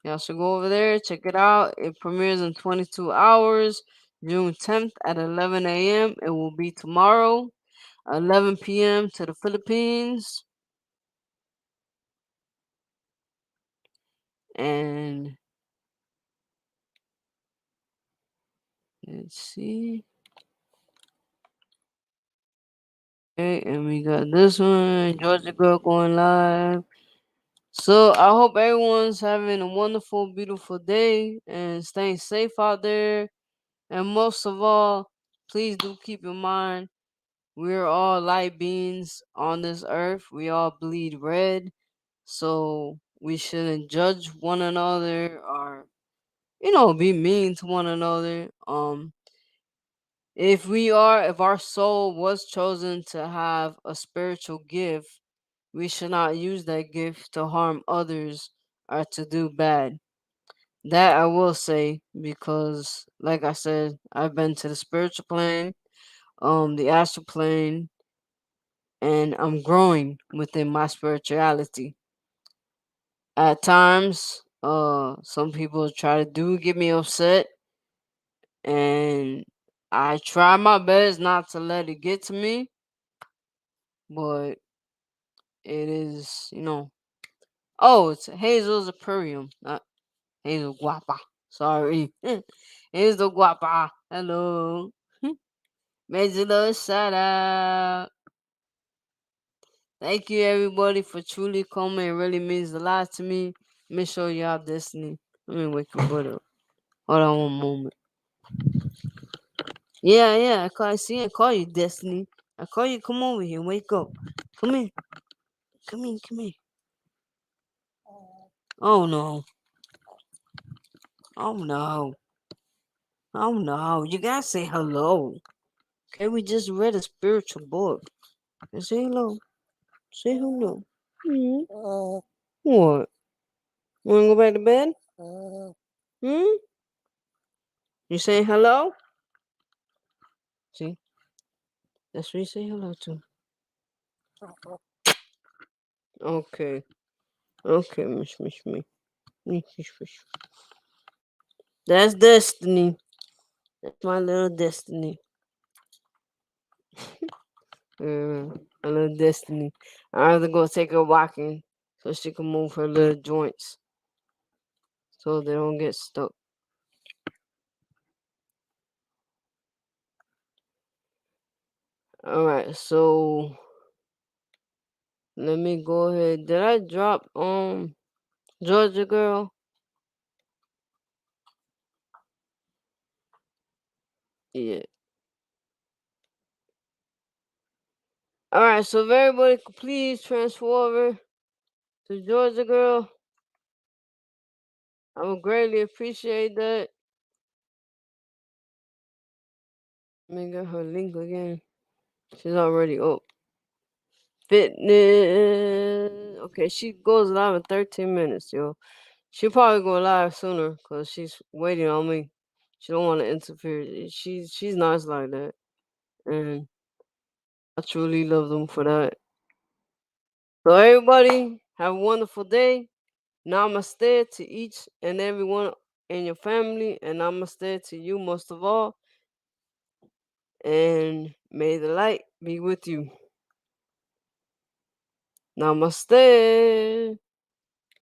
Y'all should go over there, check it out. It premieres in 22 hours, June 10th at 11 a.m. It will be tomorrow, 11 p.m. to the Philippines. And let's see. Okay, and we got this one, Georgia Girl going live. So I hope everyone's having a wonderful, beautiful day and staying safe out there. And most of all, please do keep in mind we're all light beings on this earth. We all bleed red. So we shouldn't judge one another or, be mean to one another. If our soul was chosen to have a spiritual gift, we should not use that gift to harm others or to do bad. That I will say because, like I said, I've been to the spiritual plane, the astral plane, and I'm growing within my spirituality. At times, some people try to get me upset, and I try my best not to let it get to me. but it is, Oh, it's Hazel's Aquarium, not Hazel Guapa. Sorry. Hazel Guapa. Hello. Major little shout out. Thank you everybody for truly coming. It really means a lot to me. Let me show y'all Destiny. Let me wake your butt up. Hold on one moment. Yeah, I call you Destiny. I call you, come over here, wake up. Come here. Come here. Oh no. Oh no. Oh no. You gotta say hello. Okay, we just read a spiritual book. Say hello. Say hello. Hmm? What? You wanna go back to bed? Hmm? You say hello? See? That's what you say hello to. Okay. Okay, me. That's Destiny. That's my little Destiny. My little Destiny. I have to go take her walking so she can move her little joints so they don't get stuck. Alright, so let me go ahead. Did I drop Georgia Girl? Yeah. Alright, so if everybody could please transfer over to Georgia Girl, I would greatly appreciate that. Let me get her link again. She's already up. Fitness. Okay, she goes live in 13 minutes, yo. She'll probably go live sooner because she's waiting on me. She don't want to interfere. She's nice like that, and I truly love them for that. So everybody, have a wonderful day. Namaste to each and everyone in your family, and namaste to you most of all. And may the light be with you. Namaste.